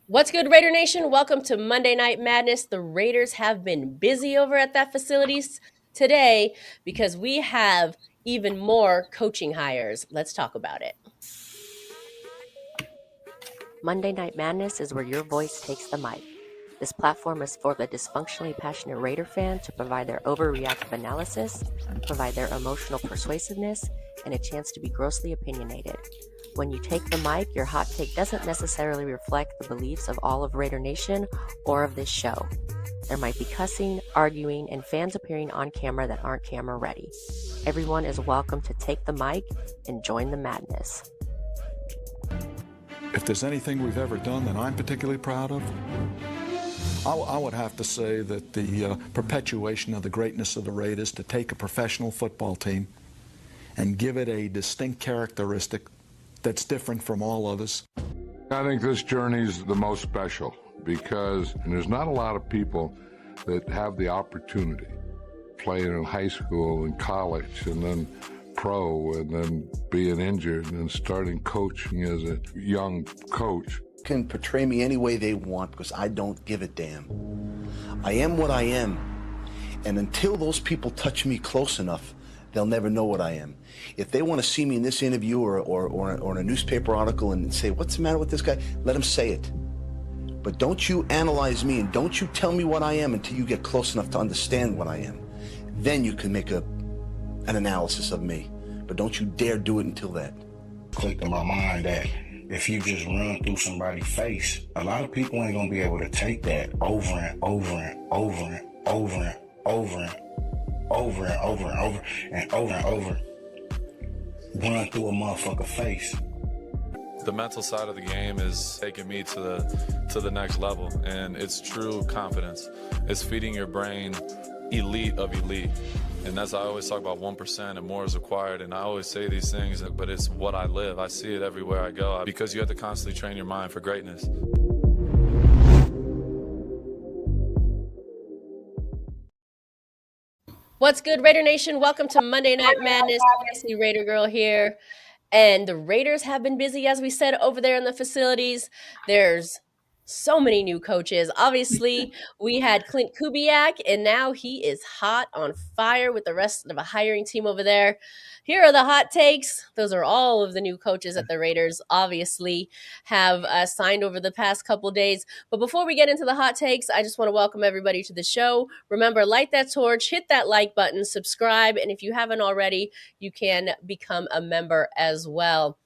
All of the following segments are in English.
What's good, Raider Nation? Welcome to Monday Night Madness. The Raiders have been busy over at that facilities today because we have even more coaching hires. Let's talk about it. Monday Night Madness is where your voice takes the mic. This platform is for the dysfunctionally passionate Raider fan to provide their overreactive analysis, provide their emotional persuasiveness, and a chance to be grossly opinionated. When you take the mic, your hot take doesn't necessarily reflect the beliefs of all of Raider Nation or of this show. There might be cussing, arguing, and fans appearing on camera that aren't camera ready. Everyone is welcome to take the mic and join the madness. If there's anything we've ever done that I'm particularly proud of, I would have to say that the perpetuation of the greatness of the Raiders, to take a professional football team and give it a distinct characteristic that's different from all others. I think this journey is the most special because there's not a lot of people that have the opportunity playing in high school and college and then pro and then being injured and starting coaching as a young coach. Can portray me any way they want because I don't give a damn. I am what I am, and until those people touch me close enough, they'll never know what I am. If they want to see me in this interview or in a newspaper article and say, what's the matter with this guy? Let them say it. But don't you analyze me and don't you tell me what I am until you get close enough to understand what I am. Then you can make an analysis of me. But don't you dare do it until that. Clicked in my mind that if you just run through somebody's face, a lot of people ain't gonna be able to take that over and over and over and over and over and over and over and over and over and over. Run through a motherfucker face. The mental side of the game is taking me to the next level, and it's true confidence. It's feeding your brain elite of elite. And that's, I always talk about 1% and more is required. And I always say these things, but it's what I live. I see it everywhere I go because you have to constantly train your mind for greatness. What's good, Raider Nation? Welcome to Monday Night Madness. Casey Raider Girl here. And the Raiders have been busy, as we said, over there in the facilities. There's so many new coaches. Obviously, we had Klint Kubiak, and now he is hot on fire with the rest of a hiring team over there. Here are the hot takes. Those are all of the new coaches that the Raiders obviously have signed over the past couple days. But before we get into the hot takes, I just want to welcome everybody to the show. Remember, light that torch, hit that like button, subscribe, and if you haven't already, you can become a member as well.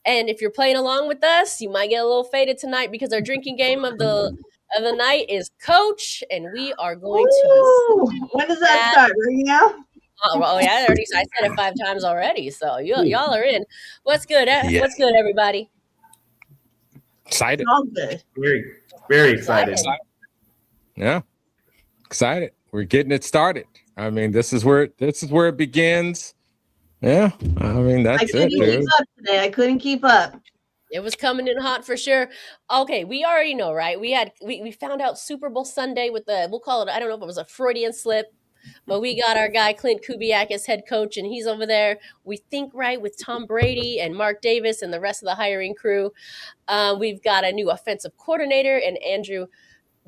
And if you're playing along with us, you might get a little faded tonight because our drinking game of the night is Coach, and we are going to. When does that start? Right now? Oh yeah, I said it 5 times already. So y'all are in. What's good? Yeah. What's good, everybody? Excited. All good. Very, very excited. Yeah, excited. We're getting it started. I mean, this is where it begins. Yeah, I mean that's it, dude. Keep up today. I couldn't keep up. It was coming in hot for sure. Okay, we already know, right? We found out Super Bowl Sunday with we'll call it, I don't know if it was a Freudian slip, but we got our guy Klint Kubiak as head coach, and he's over there, we think, right, with Tom Brady and Mark Davis and the rest of the hiring crew. We've got a new offensive coordinator in Andrew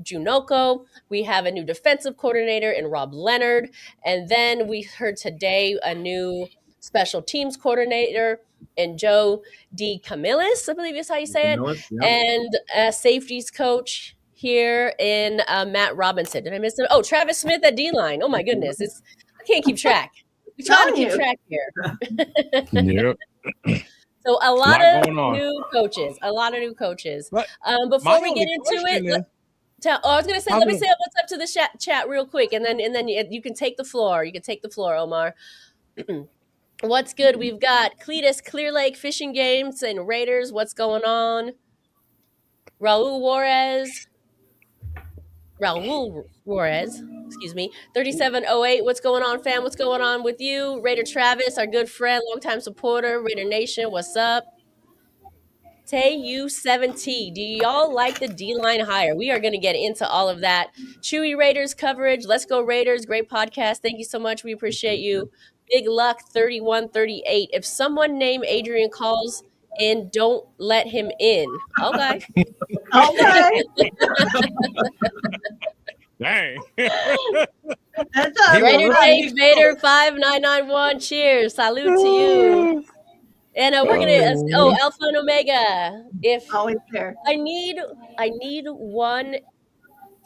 Janocko. We have a new defensive coordinator in Rob Leonard. And then we heard today a new special teams coordinator and Joe DeCamillis, I believe is how you say it, yeah. And a safeties coach here in Matt Robinson. Did I miss him? Oh, Travis Smith at D-line. Oh my goodness, I can't keep track. We're trying to keep track here. Yep. So a lot of new coaches. But before we get into it, I was going to say, let me say what's up to the chat real quick, and then you can take the floor. You can take the floor, Omar. What's good? We've got Cletus Clear Lake Fishing Games and Raiders. What's going on? Raul Juarez, excuse me, 3708. What's going on, fam? What's going on with you? Raider Travis, our good friend, longtime supporter. Raider Nation, what's up? TayU7T, do y'all like the D-line hire? We are going to get into all of that. Chewy Raiders coverage. Let's go Raiders. Great podcast. Thank you so much. We appreciate you. Big Luck 3138. If someone named Adrian calls and don't let him in. Okay. Okay. Dang. That's all Raider right. Dave Vader 5991. Cheers. Salute to you. And we're gonna Alpha and Omega. If Always there. I need one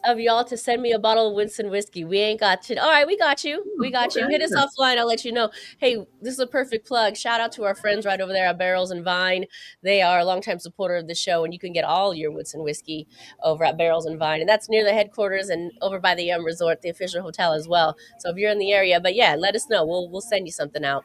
of y'all to send me a bottle of Winston whiskey. We ain't got to. All right, we got you. We got you. Hit us offline. I'll let you know. Hey, this is a perfect plug. Shout out to our friends right over there at Barrels and Vine. They are a longtime supporter of the show, and you can get all your Winston whiskey over at Barrels and Vine. And that's near the headquarters and over by the Resort, the official hotel as well. So if you're in the area, but yeah, let us know. We'll send you something out.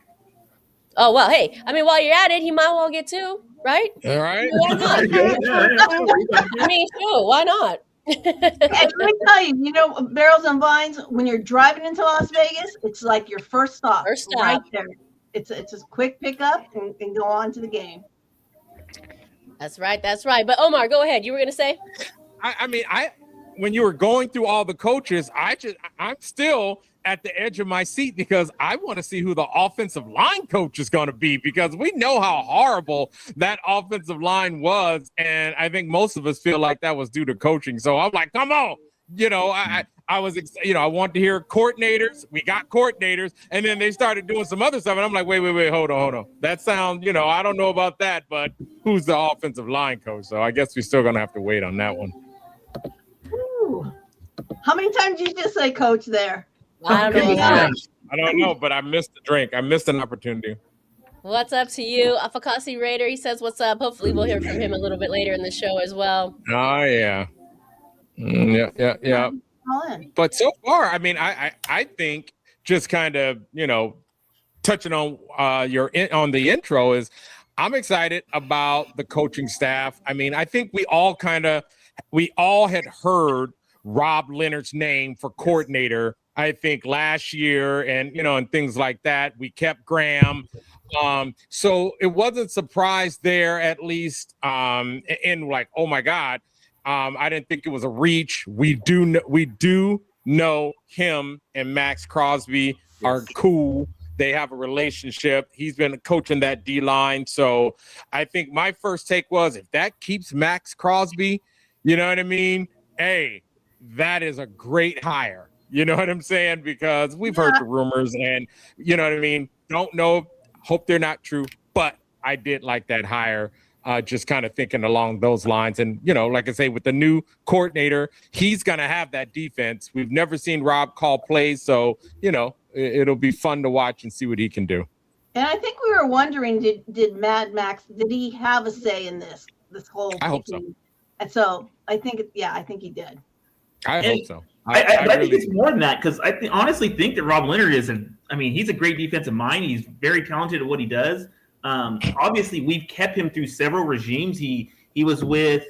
Oh, well, hey, I mean, while you're at it, he might well get two, right? All right. Why not? I mean, sure, why not? And let me tell you, you know, Barrels and Vines, when you're driving into Las Vegas, it's like your first stop. First stop. Right there. It's a quick pickup and go on to the game. That's right. That's right. But Omar, go ahead. You were going to say? I mean, when you were going through all the coaches, I'm still at the edge of my seat because I want to see who the offensive line coach is going to be, because we know how horrible that offensive line was. And I think most of us feel like that was due to coaching. So I'm like, come on. You know, I was, I want to hear coordinators. We got coordinators. And then they started doing some other stuff. And I'm like, wait, hold on. That sounds, I don't know about that, but who's the offensive line coach? So I guess we're still going to have to wait on that one. Ooh. How many times did you just say coach there? I don't know. I don't know, but I missed the drink. I missed an opportunity. What's up to you? Afakasi Raider, he says, what's up? Hopefully we'll hear from him a little bit later in the show as well. Oh, yeah. Yeah. But so far, I mean, I think just kind of, touching on on the intro is I'm excited about the coaching staff. I mean, I think we all had heard Rob Leonard's name for coordinator, I think last year, and and things like that. We kept Graham, so it wasn't surprise there, at least in like, oh my God, I didn't think it was a reach. We do know him and Max Crosby are cool. They have a relationship. He's been coaching that D line, so I think my first take was, if that keeps Max Crosby, you know what I mean? Hey, that is a great hire. You know what I'm saying? Because we've heard the rumors, and you know what I mean? Don't know. Hope they're not true. But I did like that hire, just kind of thinking along those lines. And, like I say, with the new coordinator, he's going to have that defense. We've never seen Rob call plays. So, it'll be fun to watch and see what he can do. And I think we were wondering, did Mad Max, did he have a say in this whole thing? I hope so. And so I think he did. I hope so. I think it's more than that, because I honestly think that Rob Leonard he's a great defensive mind. He's very talented at what he does. Obviously, we've kept him through several regimes. He was with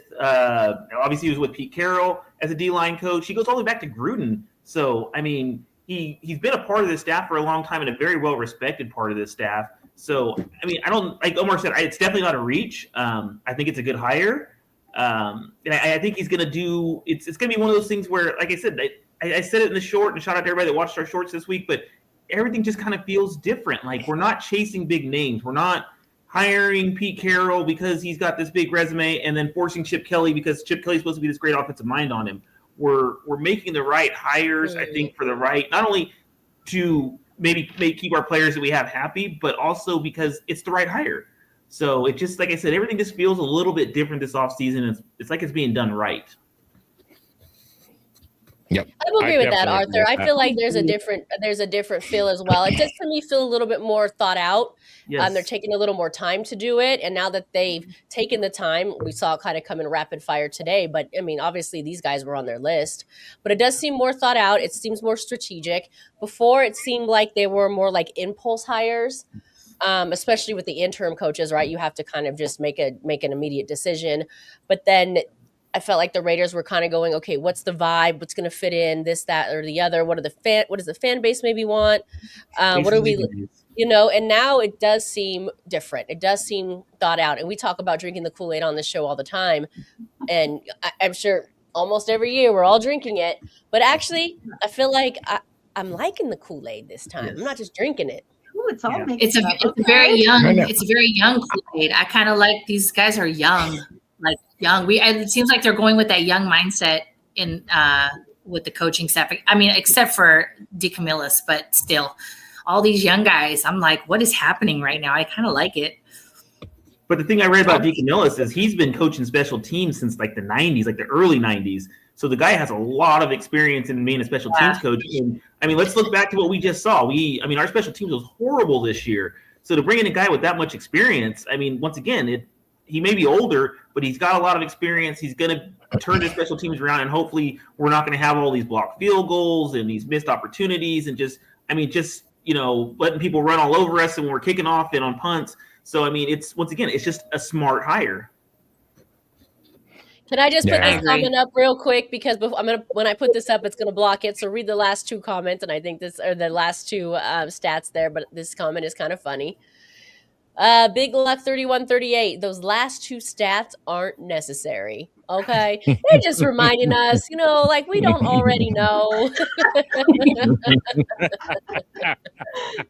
Pete Carroll as a D-line coach. He goes all the way back to Gruden. So, I mean, he's been a part of this staff for a long time and a very well-respected part of this staff. So, I mean, I don't, like Omar said, it's definitely not a reach. I think it's a good hire. And I think he's going to do – it's going to be one of those things where, like I said, I said it in the short, and shout out to everybody that watched our shorts this week, but everything just kind of feels different. Like, we're not chasing big names. We're not hiring Pete Carroll because he's got this big resume and then forcing Chip Kelly because Chip Kelly's supposed to be this great offensive mind on him. We're making the right hires, I think, for the right – not only to maybe keep our players that we have happy, but also because it's the right hire. So it just, like I said, everything just feels a little bit different this offseason. It's like it's being done right. Yep. I will agree with that, Arthur. I feel like there's a different feel as well. It does to me feel a little bit more thought out. Yes. They're taking a little more time to do it. And now that they've taken the time, we saw it kind of come in rapid fire today. But I mean, obviously these guys were on their list, but it does seem more thought out. It seems more strategic. Before, it seemed like they were more like impulse hires. Especially with the interim coaches, right? You have to kind of just make an immediate decision. But then I felt like the Raiders were kind of going, okay, what's the vibe? What's going to fit in this, that, or the other? What does the fan base maybe want? What are we, and now it does seem different. It does seem thought out. And we talk about drinking the Kool-Aid on the show all the time. And I'm sure almost every year we're all drinking it. But actually, I feel like I'm liking the Kool-Aid this time. Yes. I'm not just drinking it. it's all Yeah. mixed up. It's a very young Kool-Aid. I kind of like these guys are young, like young. It seems like they're going with that young mindset in with the coaching staff. I mean, except for DeCamillis, but still, all these young guys. I'm like, what is happening right now? I kind of like it. But the thing I read about DeCamillis is he's been coaching special teams since like the 90s, like the early 90s. So the guy has a lot of experience in being a special teams coach. And I mean, let's look back to what we just saw. Our special teams was horrible this year. So to bring in a guy with that much experience, I mean, once again, he may be older, but he's got a lot of experience. He's going to turn his special teams around, and hopefully we're not going to have all these blocked field goals and these missed opportunities and just letting people run all over us when we're kicking off and on punts. So, I mean, it's just a smart hire. Can I just put this comment up real quick, because when I put this up, it's gonna block it. So read the last two comments, and I think the last two stats there. But this comment is kind of funny. Big Luck 3138. Those last two stats aren't necessary. Okay, they're just reminding us, like we don't already know.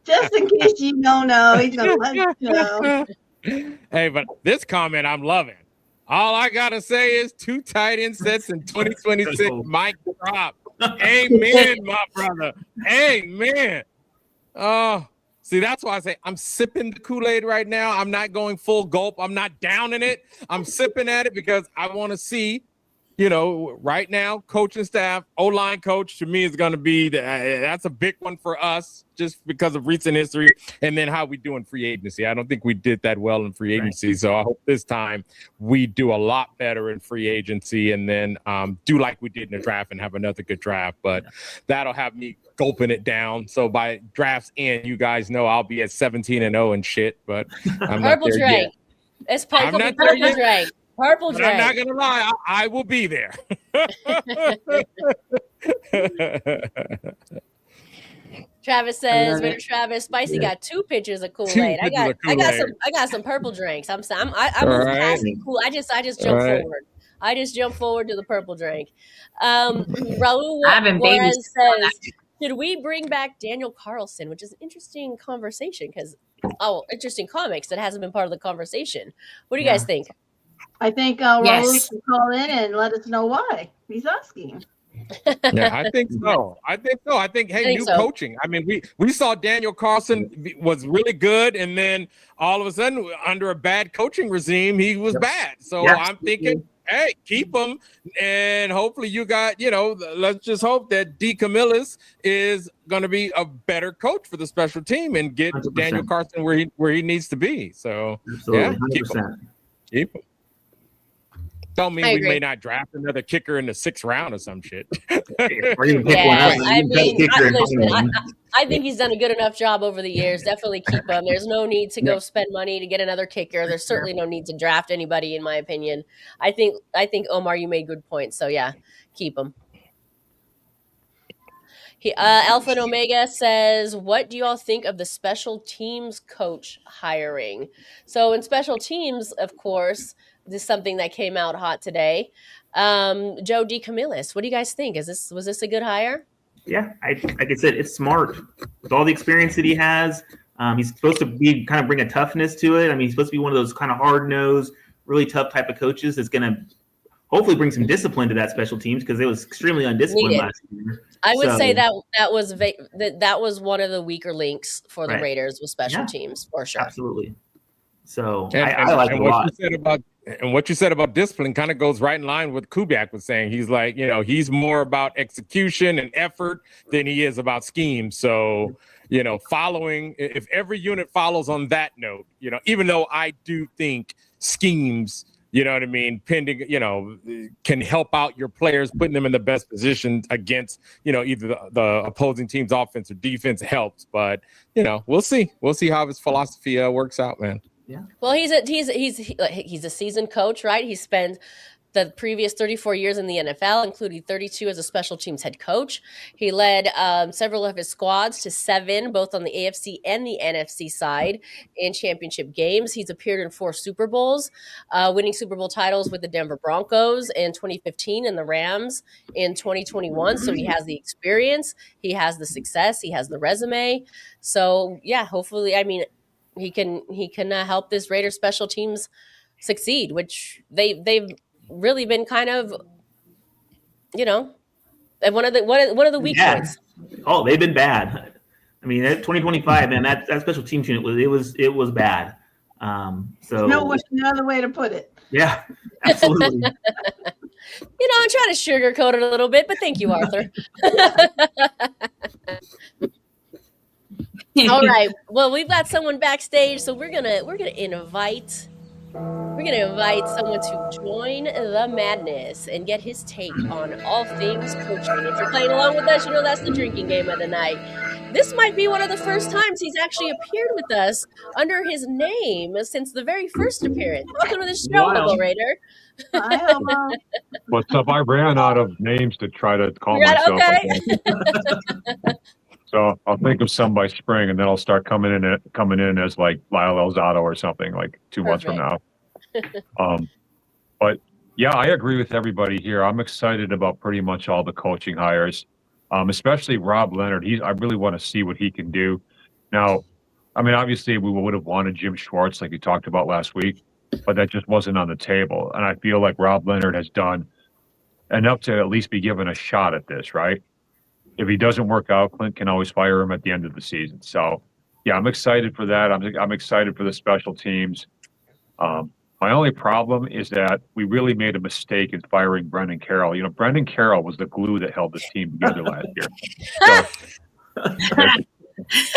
Just in case you don't know, he's gonna let you know. Hey, but this comment I'm loving. All I gotta say is 2 tight end sets in 2026. Mic drop. Amen, my brother. Amen. Oh, see, that's why I say I'm sipping the Kool-Aid right now. I'm not going full gulp. I'm not downing it. I'm sipping at it because I want to see, right now, coaching staff, O-line coach to me is going to be that's a big one for us just because of recent history, and then how we do in free agency. I don't think we did that well in free agency, so I hope this time we do a lot better in free agency, and then do like we did in the draft and have another good draft. But that'll have me gulping it down. So by draft's end, you guys know I'll be at 17-0 and shit. But I'm not there yet. It's Purple Drake. Purple Drake. I'm not gonna lie, I will be there. Travis says, Raider Travis, Spicy got 2 pitchers of Kool-Aid. I got some purple drinks. I'm past the cool. I just jumped forward. I just jumped forward to the purple drink. Raul Juarez says, should we bring back Daniel Carlson, which is an interesting conversation interesting comics that hasn't been part of the conversation. What do you guys think? I think Raul should call in and let us know why he's asking. Yeah, I think so. I think new coaching. I mean, we saw Daniel Carlson was really good, and then all of a sudden, under a bad coaching regime, he was bad. So I'm thinking, hey, keep him, and hopefully you got, let's just hope that DeCamillis is going to be a better coach for the special team and get 100%. Daniel Carlson where he needs to be. So keep him. Don't mean we may not draft another kicker in the 6th round or some shit. I think he's done a good enough job over the years. Definitely keep him. There's no need to go spend money to get another kicker. There's certainly no need to draft anybody, in my opinion. I think Omar, you made good points. So yeah, keep him. Alpha and Omega says, what do you all think of the special teams coach hiring? So in special teams, of course, this is something that came out hot today. Joe DeCamillis, what do you guys think? Was this a good hire? Yeah, like I said, it's smart. With all the experience that he has, he's supposed to be kind of bring a toughness to it. I mean, he's supposed to be one of those kind of hard-nosed, really tough type of coaches that's going to hopefully bring some discipline to that special teams, because it was extremely undisciplined last year. I would say that was one of the weaker links for the Raiders with special teams, for sure. Absolutely. So I like it a lot. And what you said about discipline kind of goes right in line with Kubiak was saying. He's like, he's more about execution and effort than he is about scheme. So, following, if every unit follows on that note, even though I do think schemes, pending, can help out your players, putting them in the best position against, either the opposing team's offense or defense helps. But, we'll see. We'll see how his philosophy works out, man. Yeah. Well, he's a seasoned coach, right? He spent the previous 34 years in the NFL, including 32 as a special teams head coach. He led several of his squads to 7, both on the AFC and the NFC side, in championship games. He's appeared in 4 Super Bowls, winning Super Bowl titles with the Denver Broncos in 2015 and the Rams in 2021. So he has the experience, he has the success, he has the resume. So yeah, hopefully, I mean, he can help this Raiders special teams succeed, which they've really been kind of, one of the weak points. Oh, they've been bad. I mean, that 2025, man, that special teams unit was bad. So no other way to put it. Yeah, absolutely. I'm trying to sugarcoat it a little bit, but thank you, Arthur. All right. Well, we've got someone backstage, so we're gonna invite someone to join the madness and get his take on all things coaching. If you're playing along with us, that's the drinking game of the night. This might be one of the first times he's actually appeared with us under his name since the very first appearance. Welcome to the show, Little Raider. Hi, Homo. What's up? I ran out of names to try to call myself. Okay. So I'll think of some by spring, and then I'll start coming in as like Lyle Elzado or something like 2 months from now. But yeah, I agree with everybody here. I'm excited about pretty much all the coaching hires, especially Rob Leonard. I really want to see what he can do. Now, I mean, obviously we would have wanted Jim Schwartz like we talked about last week, but that just wasn't on the table. And I feel like Rob Leonard has done enough to at least be given a shot at this, right? If he doesn't work out, Klint can always fire him at the end of the season. So, yeah, I'm excited for that. I'm excited for the special teams. My only problem is that we really made a mistake in firing Brendan Carroll. Brendan Carroll was the glue that held this team together last year.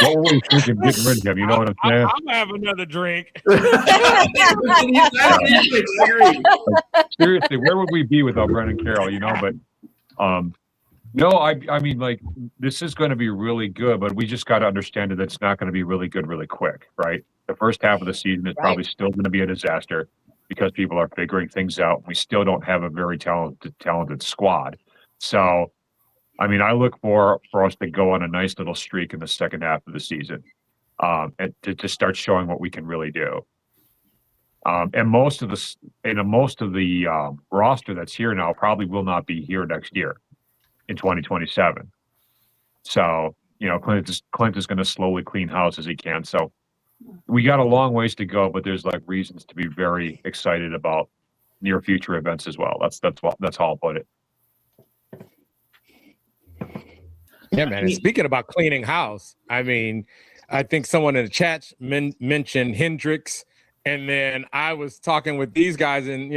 So, what were we thinking getting rid of him? You know what I'm saying? I'm gonna have another drink. Seriously, where would we be without Brendan Carroll? But no, I mean, like, this is going to be really good, but we just got to understand that it's not going to be really good really quick, right? The first half of the season is probably still going to be a disaster because people are figuring things out. We still don't have a very talented squad. So, I mean, I look for us to go on a nice little streak in the second half of the season and to start showing what we can really do. And most of the roster that's here now probably will not be here next year in 2027. So, Klint is going to slowly clean house as he can. So we got a long ways to go, but there's like reasons to be very excited about near future events as well. That's how I'll put it. Yeah, man. And speaking about cleaning house, I mean, I think someone in the chat mentioned Hendricks, and then I was talking with these guys and,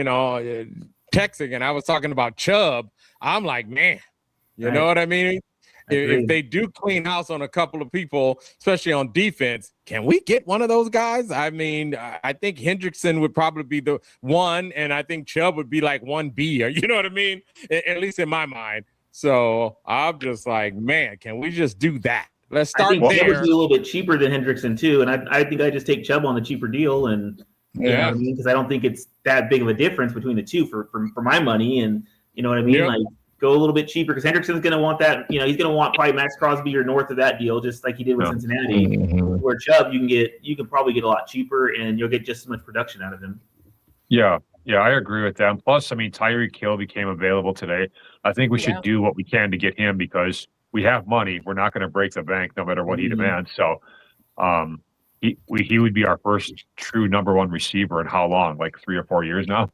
texting, and I was talking about Chubb. I'm like, man, you know what I mean? If they do clean house on a couple of people, especially on defense, can we get one of those guys? I mean, I think Hendrickson would probably be the one, and I think Chubb would be like 1B, or you know what I mean? At least in my mind. So I'm just like, man, can we just do that? Let's start there. Chubb would be a little bit cheaper than Hendrickson too, and I think I just take Chubb on the cheaper deal, and you know what I mean, because I don't think it's that big of a difference between the two for my money, and you know what I mean, like go a little bit cheaper because Hendrickson's going to want that. He's going to want probably Max Crosby or north of that deal, just like he did with Cincinnati. Mm-hmm. Where Chubb, you can probably get a lot cheaper, and you'll get just as much production out of him. Yeah, I agree with that. And plus, I mean, Tyreek Hill became available today. I think we should do what we can to get him because we have money. We're not going to break the bank no matter what he demands. So he would be our first true number one receiver in how long? Like 3 or 4 years now.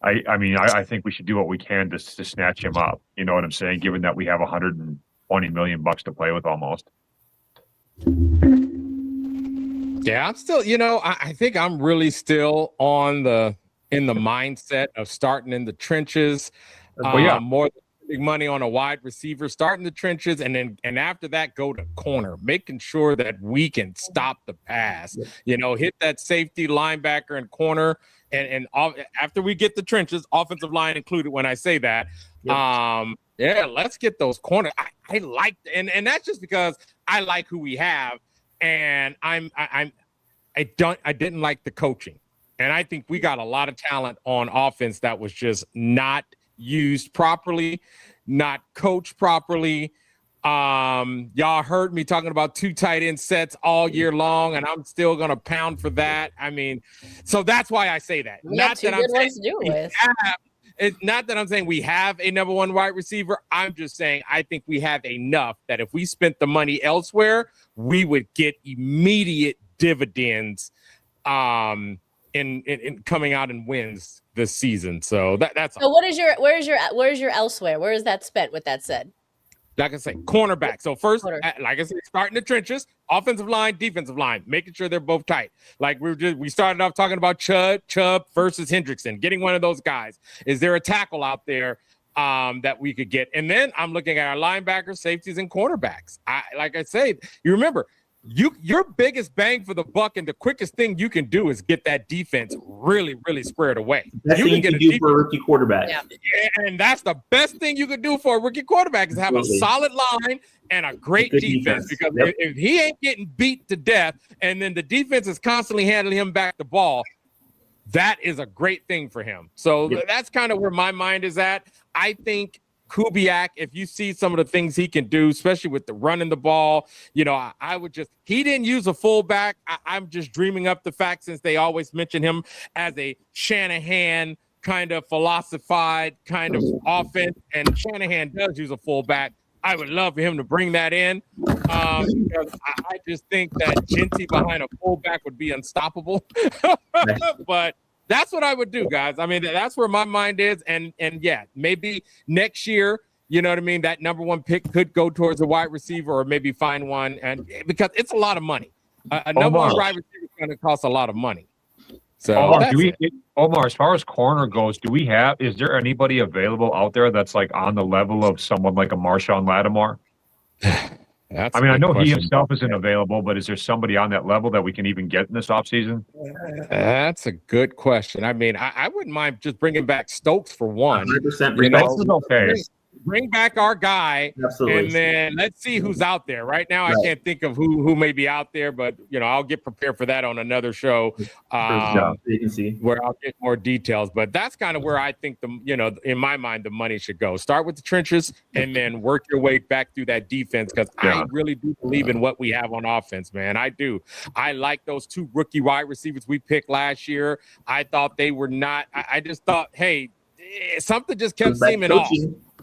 I mean, I think we should do what we can to snatch him up. You know what I'm saying? Given that we have $120 million to play with almost. Yeah, I'm still, I think I'm really still in the mindset of starting in the trenches. More big money on a wide receiver, starting the trenches, and after that, go to corner, making sure that we can stop the pass. Hit that safety, linebacker, and corner. And after we get the trenches, offensive line included when I say that, let's get those corners. I like, and that's just because I like who we have, and I didn't like the coaching, And I think we got a lot of talent on offense that was just not used properly, not coached properly. Y'all heard me talking about 2 tight end sets all year long, and I'm still going to pound for that. I mean, so that's why I say that. Not that I'm saying it's not that I'm saying we have a number 1 wide receiver. I'm just saying I think we have enough that if we spent the money elsewhere, we would get immediate dividends in coming out and wins this season. So that's so. Where's your elsewhere? Where is that spent? With that said, like I say, cornerback. So first, like I said, starting the trenches, offensive line, defensive line, making sure they're both tight. Like we started off talking about Chubb versus Hendrickson, getting one of those guys. Is there a tackle out there that we could get? And then I'm looking at our linebackers, safeties, and cornerbacks. Like I say, you remember, your biggest bang for the buck and the quickest thing you can do is get that defense really, really squared away. That's what you can do for a rookie quarterback. Yeah, and that's the best thing you can do for a rookie quarterback is have a solid line and a great defense. Because if he ain't getting beat to death and then the defense is constantly handing him back the ball, that is a great thing for him. So that's kind of where my mind is at. I think Kubiak, if you see some of the things he can do, especially with the running the ball, I would he didn't use a fullback. I'm just dreaming up the fact since they always mention him as a Shanahan kind of philosophized kind of offense, and Shanahan does use a fullback. I would love for him to bring that in because I just think that Genty behind a fullback would be unstoppable. But that's what I would do, guys. I mean, that's where my mind is. And yeah, maybe next year, you know what I mean? That number 1 pick could go towards a wide receiver or maybe find one. And because it's a lot of money. A number 1 wide receiver is going to cost a lot of money. So Omar, as far as corner goes, is there anybody available out there that's like on the level of someone like a Marshawn Lattimore? I know he himself isn't available, but is there somebody on that level that we can even get in this offseason? That's a good question. I mean, I wouldn't mind just bringing back Stokes for one. 100%. Stokes is okay. Bring back our guy, and then let's see who's out there. Right now, I can't think of who may be out there, but I'll get prepared for that on another show you can see where I'll get more details. But that's kind of where I think in my mind, the money should go. Start with the trenches and then work your way back through that defense because I really do believe in what we have on offense, man. I do. I like those 2 rookie wide receivers we picked last year. I thought they were not. I just thought, hey, something just kept seeming off.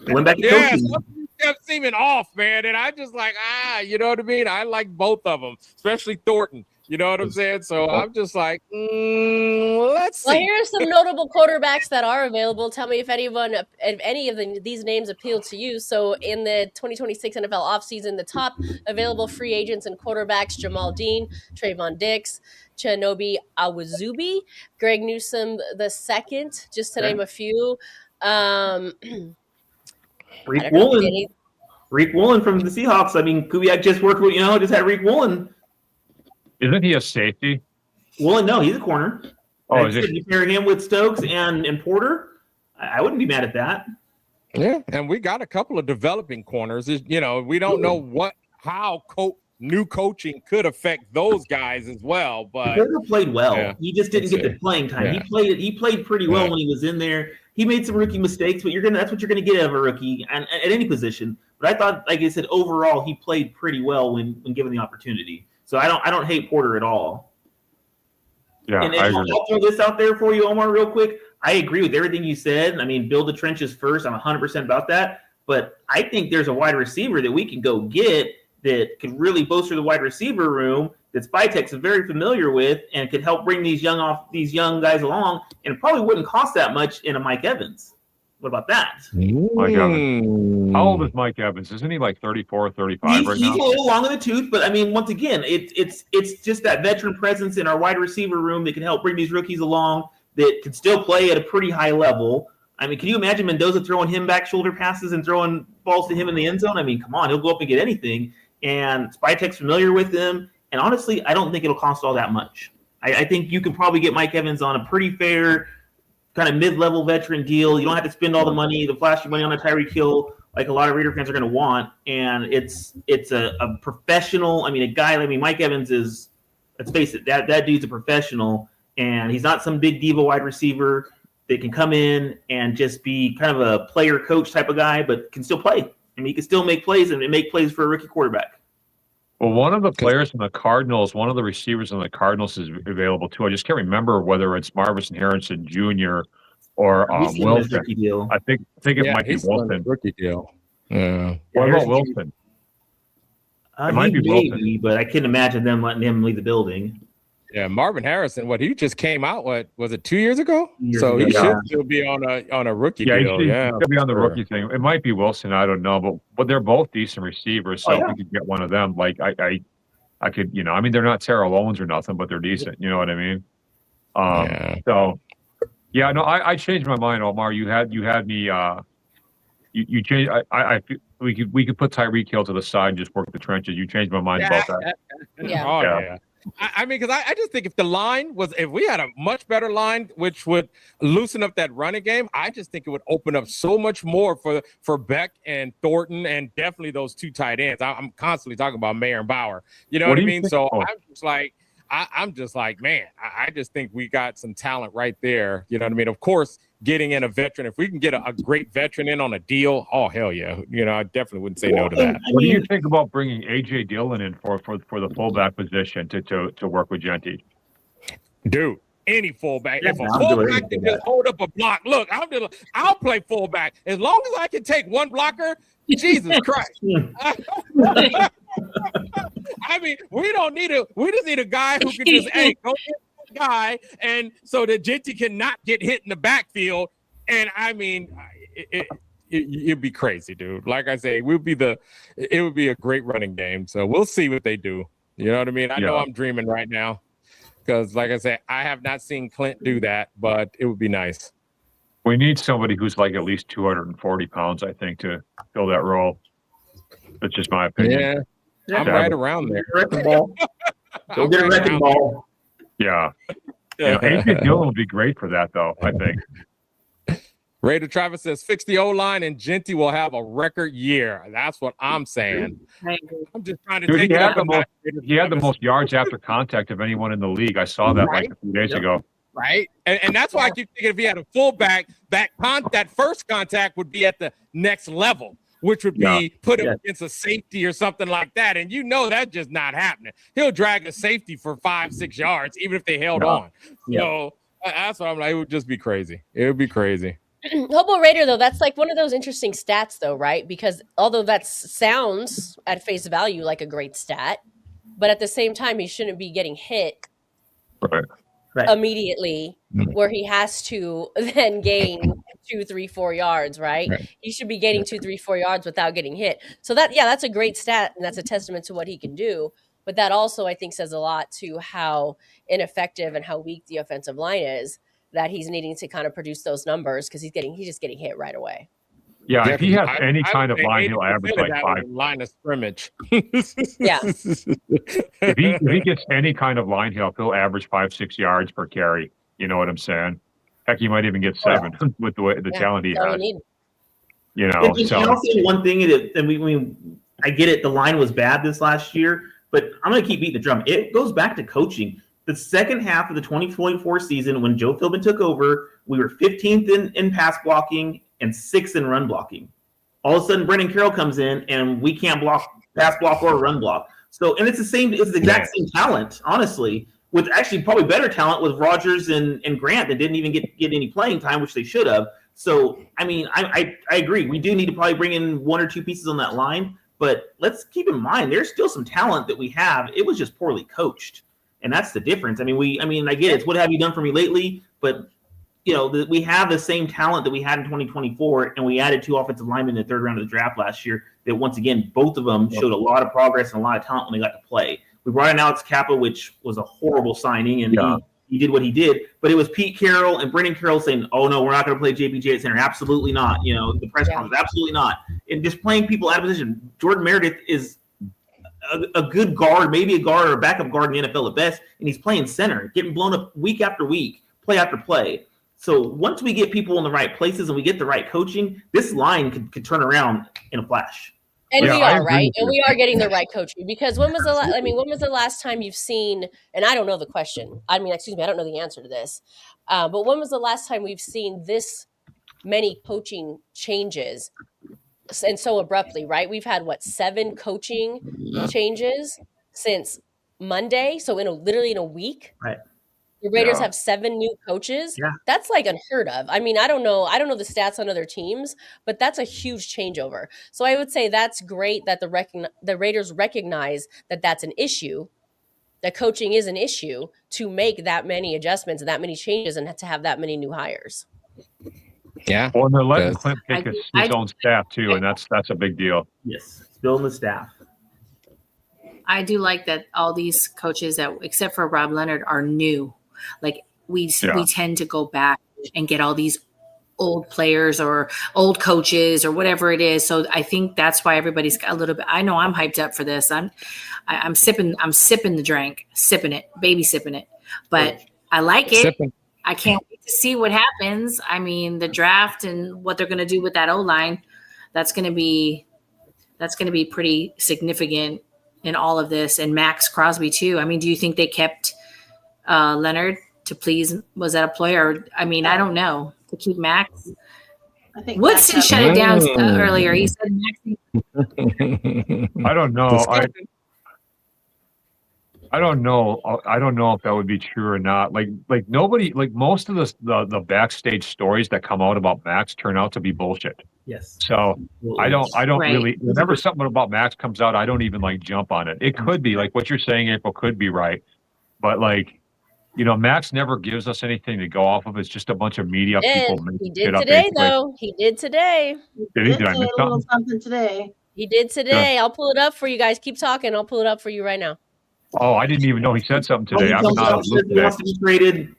Went back to coaching. Something kept seeming off, man. And I just like, you know what I mean? I like both of them, especially Thornton. You know what I'm saying? So I'm just like, let's see. Well, here are some notable quarterbacks that are available. Tell me if any of these names appeal to you. So in the 2026 NFL offseason, the top available free agents and quarterbacks, Jamal Dean, Trayvon Diggs, Chianobi Awuzubi, Greg Newsome II, just to name a few. Reek Woolen from the Seahawks. I mean, Kubiak just worked with, just had Reek Woolen. Isn't he a safety? Woolen, no, he's a corner. Oh, is it? You pair him with Stokes and Porter, I wouldn't be mad at that. Yeah, and we got a couple of developing corners. We don't know how new coaching could affect those guys as well. But Porter played well. He just didn't get the playing time. Yeah. He played pretty well when he was in there. He made some rookie mistakes, but that's what you're gonna get out of a rookie and at any position. But I thought, like I said, overall he played pretty well when given the opportunity. So I don't hate Porter at all. Yeah, and I'll throw this out there for you, Omar, real quick. I agree with everything you said. I mean, build the trenches first. I'm 100% about that. But I think there's a wide receiver that we can go get that could really bolster the wide receiver room that Spytek's very familiar with and could help bring these young guys along, and it probably wouldn't cost that much in a Mike Evans. What about that? Mike Evans. How old is Mike Evans? Isn't he like 34, 35 right now? He's a little long in the tooth, but I mean, once again, it's just that veteran presence in our wide receiver room that can help bring these rookies along that can still play at a pretty high level. I mean, can you imagine Mendoza throwing him back shoulder passes and throwing balls to him in the end zone? I mean, come on, he'll go up and get anything. And Spytek's familiar with him. And honestly, I don't think it'll cost all that much. I think you can probably get Mike Evans on a pretty fair kind of mid-level veteran deal. You don't have to spend all the money, the flashy money on a Tyreek Hill like a lot of Raider fans are going to want. And it's a professional. I mean, Mike Evans is, let's face it, that dude's a professional. and he's not some big diva wide receiver that can come in and just be kind of a player coach type of guy, but can still play. I mean, he can still make plays and make plays for a rookie quarterback. Well, one of the players from the Cardinals, one of the receivers on the Cardinals is available too. I just can't remember whether it's Marvin Harrison Jr. or Wilson. I think it might be Wilson. Rookie deal. Yeah. What about Wilson? It might be Wilson, but I can't imagine them letting him leave the building. Yeah, Marvin Harrison. He just came out? What was it? 2 years ago? He should still be on a rookie deal. Yeah, he'll be on the rookie thing. It might be Wilson. I don't know, but they're both decent receivers. So if we could get one of them, like I could, I mean, they're not Terrell Owens or nothing, but they're decent. You know what I mean? So yeah, no, I changed my mind, Omar. You had me. You changed. We could put Tyreek Hill to the side and just work the trenches. You changed my mind about that. Yeah. I mean, because I just think if we had a much better line, which would loosen up that running game, I just think it would open up so much more for Beck and Thornton and definitely those two tight ends. I'm constantly talking about Mayer and Bauer. You know what I mean? So I'm just like, man, I just think we got some talent right there. You know what I mean? Of course, getting in a veteran, if we can get a great veteran in on a deal, oh, hell yeah. I definitely wouldn't say no to that. What do you think about bringing A.J. Dillon in for the fullback position to work with Genty? Dude, any fullback. If a fullback can just hold up a block, look, I'll play fullback. As long as I can take one blocker, Jesus Christ. I mean, we just need a guy who can just, go get the guy, and so that Genty cannot get hit in the backfield. And I mean, it'd be crazy, dude. Like I say, it would be a great running game. So we'll see what they do. You know what I mean? I know I'm dreaming right now because, like I said, I have not seen Klint do that, but it would be nice. We need somebody who's like at least 240 pounds, I think, to fill that role. That's just my opinion. Yeah, I'm right around there. Go get a wrecking ball. Yeah. A.J. Dillon would be great for that, though, I think. Raider Travis says, fix the O-line and Genty will have a record year. That's what I'm saying. I'm just trying to take it up. He had the most yards after contact of anyone in the league. I saw that like a few days ago. Right? And that's why I keep thinking if he had a fullback, that first contact would be at the next level, which would be put him against a safety or something like that. And that's just not happening. He'll drag a safety for 5-6 yards, even if they held on. So that's what I'm like. It would just be crazy. It would be crazy. Hobo Raider, though, that's like one of those interesting stats, though, right? Because although that sounds at face value like a great stat, but at the same time, he shouldn't be getting hit immediately where he has to then gain 2, 3, 4 yards, right? He should be gaining 2, 3, 4 yards without getting hit. So that's a great stat, and that's a testament to what he can do. But that also, I think, says a lot to how ineffective and how weak the offensive line is, that he's needing to kind of produce those numbers because he's just getting hit right away. Yeah, if he has any kind of line, he'll average like 5. Line of scrimmage. Yeah. If he gets any kind of line help, he'll average 5-6 yards per carry. You know what I'm saying? Heck, he might even get 7 with the talent he has. You know, also one thing that I get it. The line was bad this last year, but I'm going to keep beating the drum. It goes back to coaching. The second half of the 2024 season, when Joe Philbin took over, we were 15th in pass blocking and 6th in run blocking. All of a sudden, Brendan Carroll comes in, and we can't pass block or run block. So, and it's the exact same talent, honestly, with actually probably better talent with Rodgers and Grant that didn't even get any playing time, which they should have. So, I mean, I agree. We do need to probably bring in 1 or 2 pieces on that line, but let's keep in mind there's still some talent that we have. It was just poorly coached. And that's the difference. I mean, I get it. It's what have you done for me lately? But, we have the same talent that we had in 2024, and we added 2 offensive linemen in the 3rd round of the draft last year that, once again, both of them showed a lot of progress and a lot of talent when they got to play. We brought in Alex Kappa, which was a horrible signing, and he did what he did. But it was Pete Carroll and Brendan Carroll saying, oh, no, we're not going to play JPJ at center. Absolutely not. The press conference, absolutely not. And just playing people out of position. Jordan Meredith is a good guard, maybe a guard or a backup guard in the NFL at best, and he's playing center, getting blown up week after week, play after play. So once we get people in the right places and we get the right coaching, this line could turn around in a flash. And Yeah, we I are agree right, with and you. we are getting the right coaching because when was the when was the last time you've seen? And I don't know the question. I mean, excuse me, I don't know the answer to this. But when was the last time we've seen this many coaching changes and so abruptly? Right, we've had what 7 coaching changes since Monday, so literally in a week. Right. The Raiders Yeah. have 7 new coaches. Yeah. That's like unheard of. I mean, I don't know the stats on other teams, but that's a huge changeover. So I would say that's great that the Raiders recognize that that's an issue, that coaching is an issue to make that many adjustments and that many changes and to have that many new hires. Yeah. Well, and they're letting Yes. Clint pick his own staff too, and that's a big deal. Yes, it's building the staff. I do like that all these coaches that, except for Rob Leonard, are new. Like we tend to go back and get all these old players or old coaches or whatever it is. So I think that's why everybody's got a little bit. I know I'm hyped up for this. I'm sipping the drink, sipping it, but I like it. Sipping. I can't wait to see what happens. I mean, the draft and what they're going to do with that O-line, that's going to be pretty significant in all of this. And Max Crosby too. I mean, do you think they kept Leonard to please? Was that a ploy? Or I mean, I don't know, to keep Max. I think Woodson shut it down earlier. He said Max. I don't know. I don't know. I don't know if that would be true or not. Like nobody, like most of the backstage stories that come out about Max turn out to be bullshit. Yes. So I don't Right. really, whenever something about Max comes out, I don't even like jump on it. It could be like what you're saying, April, could be right. But like, Max never gives us anything to go off of. It's just a bunch of media people. He did today, though. He did today. Did he? Did I say miss a little something? something today. He did today. I'll pull it up for you guys. Keep talking. I'll pull it up for you right now. Oh, I didn't even know he said something today. He I'm comes not out, says he today. wants to be traded.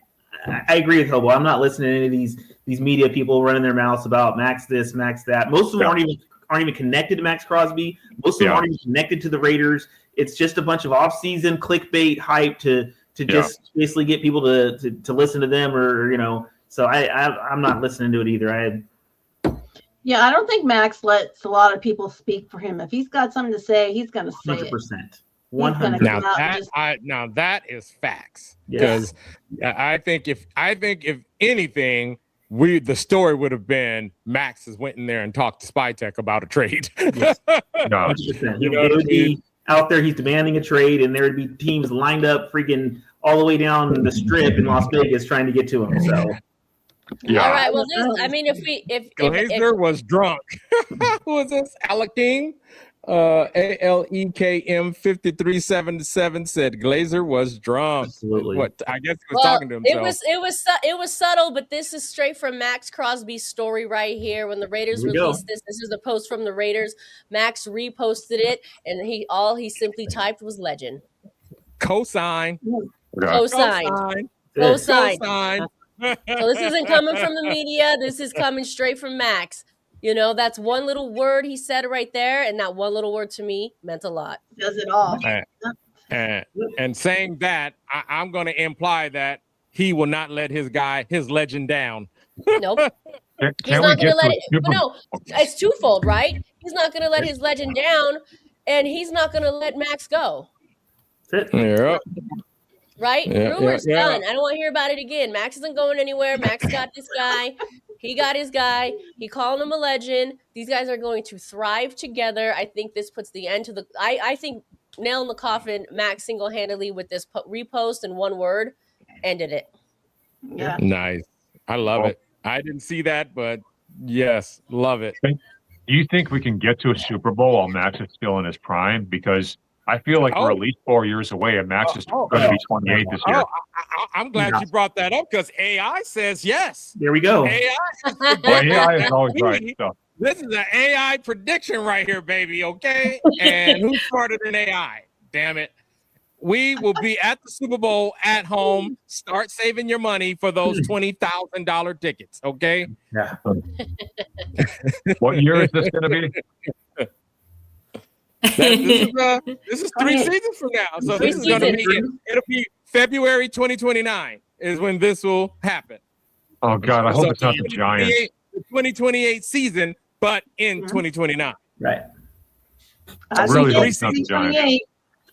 I agree with Hobo. I'm not listening to any of these media people running their mouths about Max this, Max that. Most of them aren't even connected to Max Crosby. Most of them aren't even connected to the Raiders. It's just a bunch of off-season clickbait hype to just basically get people to listen to them or. So I'm not listening to it either. Yeah, I don't think Max lets a lot of people speak for him. If he's got something to say, he's going to say 100%. it. 100. Now that is facts. Because I think if anything, the story would have been Max has went in there and talked to SpyTech about a trade. Yes. 100%. There would be out there, he's demanding a trade, and there would be teams lined up freaking all the way down the strip in Las Vegas trying to get to him. So all right. Well, if Glazer was drunk. Who was this? Alekim? ALEKM 5377 said Glazer was drunk. Absolutely. What? I guess he was talking to himself. It was subtle, but this is straight from Max Crosby's story right here. When the Raiders released this is the post from the Raiders. Max reposted it, and he simply typed was legend. Cosign. Cosign. So this isn't coming from the media. This is coming straight from Max. That's one little word he said right there, and that one little word to me meant a lot. Does it all. And saying that, I'm going to imply that he will not let his legend down. Nope. He's not going to let it. But no, it's twofold, right? He's not going to let his legend down, and he's not going to let Max go. Yeah. Right? Rumor's done. I don't want to hear about it again. Max isn't going anywhere. Max got this guy. He got his guy. He called him a legend. These guys are going to thrive together. I think this puts the end to the. I think nail in the coffin. Max single-handedly with this repost and one word ended it. Yeah. Nice. I love it. I didn't see that, but yes, love it. Do you think we can get to a Super Bowl while Max is still in his prime? Because I feel like we're at least 4 years away, and Max is going to be 28 this year. I'm glad you brought that up because AI says yes. There we go. AI is always right. So. This is an AI prediction right here, baby, okay? And who's smarter than AI? Damn it. We will be at the Super Bowl at home. Start saving your money for those $20,000 tickets, okay? Yeah. What year is this going to be? This is 3 seasons from now. So this is going to it'll be February 2029 is when this will happen. Oh God, I hope it's not the Giants. The 2028 season, but in 2029. Right. I've really been like saying the Giants. 2028.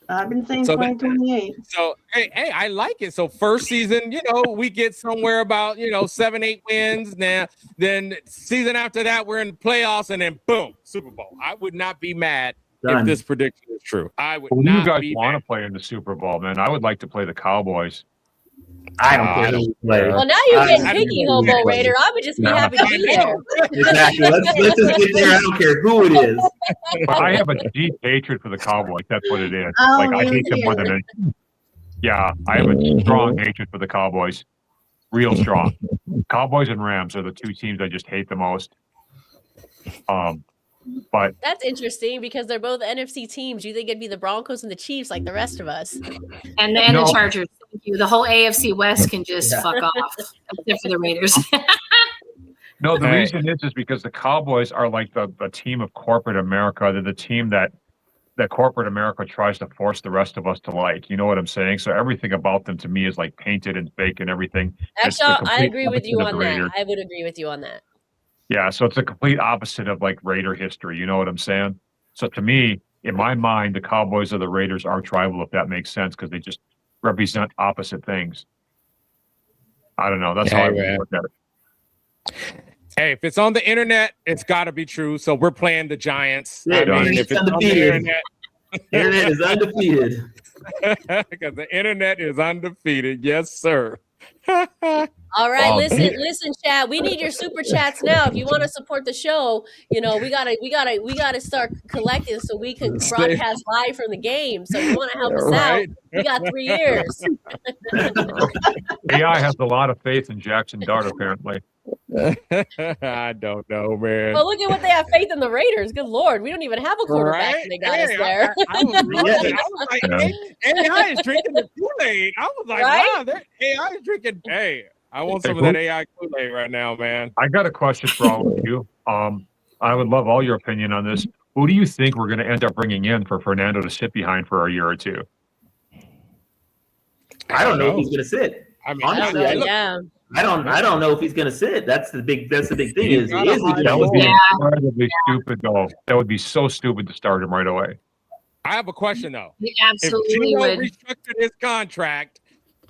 I've been saying 2028. So hey, I like it. So first season, we get somewhere about 7-8 wins. Now, then season after that, we're in the playoffs, and then boom, Super Bowl. I would not be mad if this prediction is true. I would Who do not you guys be want mad. to play in the Super Bowl, man? I would like to play the Cowboys. I don't care who we play. Well, now you're getting I picky, don't care. Hobo Raider. I would just be happy to be there. Exactly. Let's just get there. I don't care who it is. But I have a deep hatred for the Cowboys. That's what it is. Oh, Like, I me hate them more than anything. Yeah, I have a strong hatred for the Cowboys. Real strong. Cowboys and Rams are the two teams I just hate the most. But That's interesting because they're both NFC teams. You think it'd be the Broncos and the Chiefs like the rest of us? And the Chargers. Thank you. The whole AFC West can just fuck off, except for the Raiders. no, the reason is because the Cowboys are like the team of corporate America. They're the team that corporate America tries to force the rest of us to like. You know what I'm saying? So everything about them to me is like painted and fake and everything. Actually, I agree with you on that. I would agree with you on that. Yeah, so it's a complete opposite of like Raider history. You know what I'm saying? So to me, in my mind, the Cowboys or the Raiders are tribal, if that makes sense, because they just represent opposite things. I don't know. That's how I would look at it. Hey, if it's on the internet, it's got to be true. So we're playing the Giants. Yeah, if it's on the internet, internet is undefeated. Because the internet is undefeated. Yes, sir. All right, listen, chat. We need your super chats now. If you want to support the show, we gotta start collecting so we can broadcast live from the game. So if you want to help us out, we got 3 years. AI has a lot of faith in Jackson Dart, apparently. I don't know, man. Well, look at what they have faith in the Raiders. Good Lord, we don't even have a quarterback, and they got us there. I was like, AI is drinking the Kool-Aid. I was like, wow, AI is drinking. Hey, I want some of that AI Kool-Aid right now, man. I got a question for all of you. I would love all your opinion on this. Who do you think we're going to end up bringing in for Fernando to sit behind for a year or two? I don't know if he's going to sit. I mean, honestly, I don't know if he's going to sit. That's the big thing. That would be incredibly stupid, though. That would be so stupid to start him right away. I have a question though. He absolutely if Gino would. restructured his contract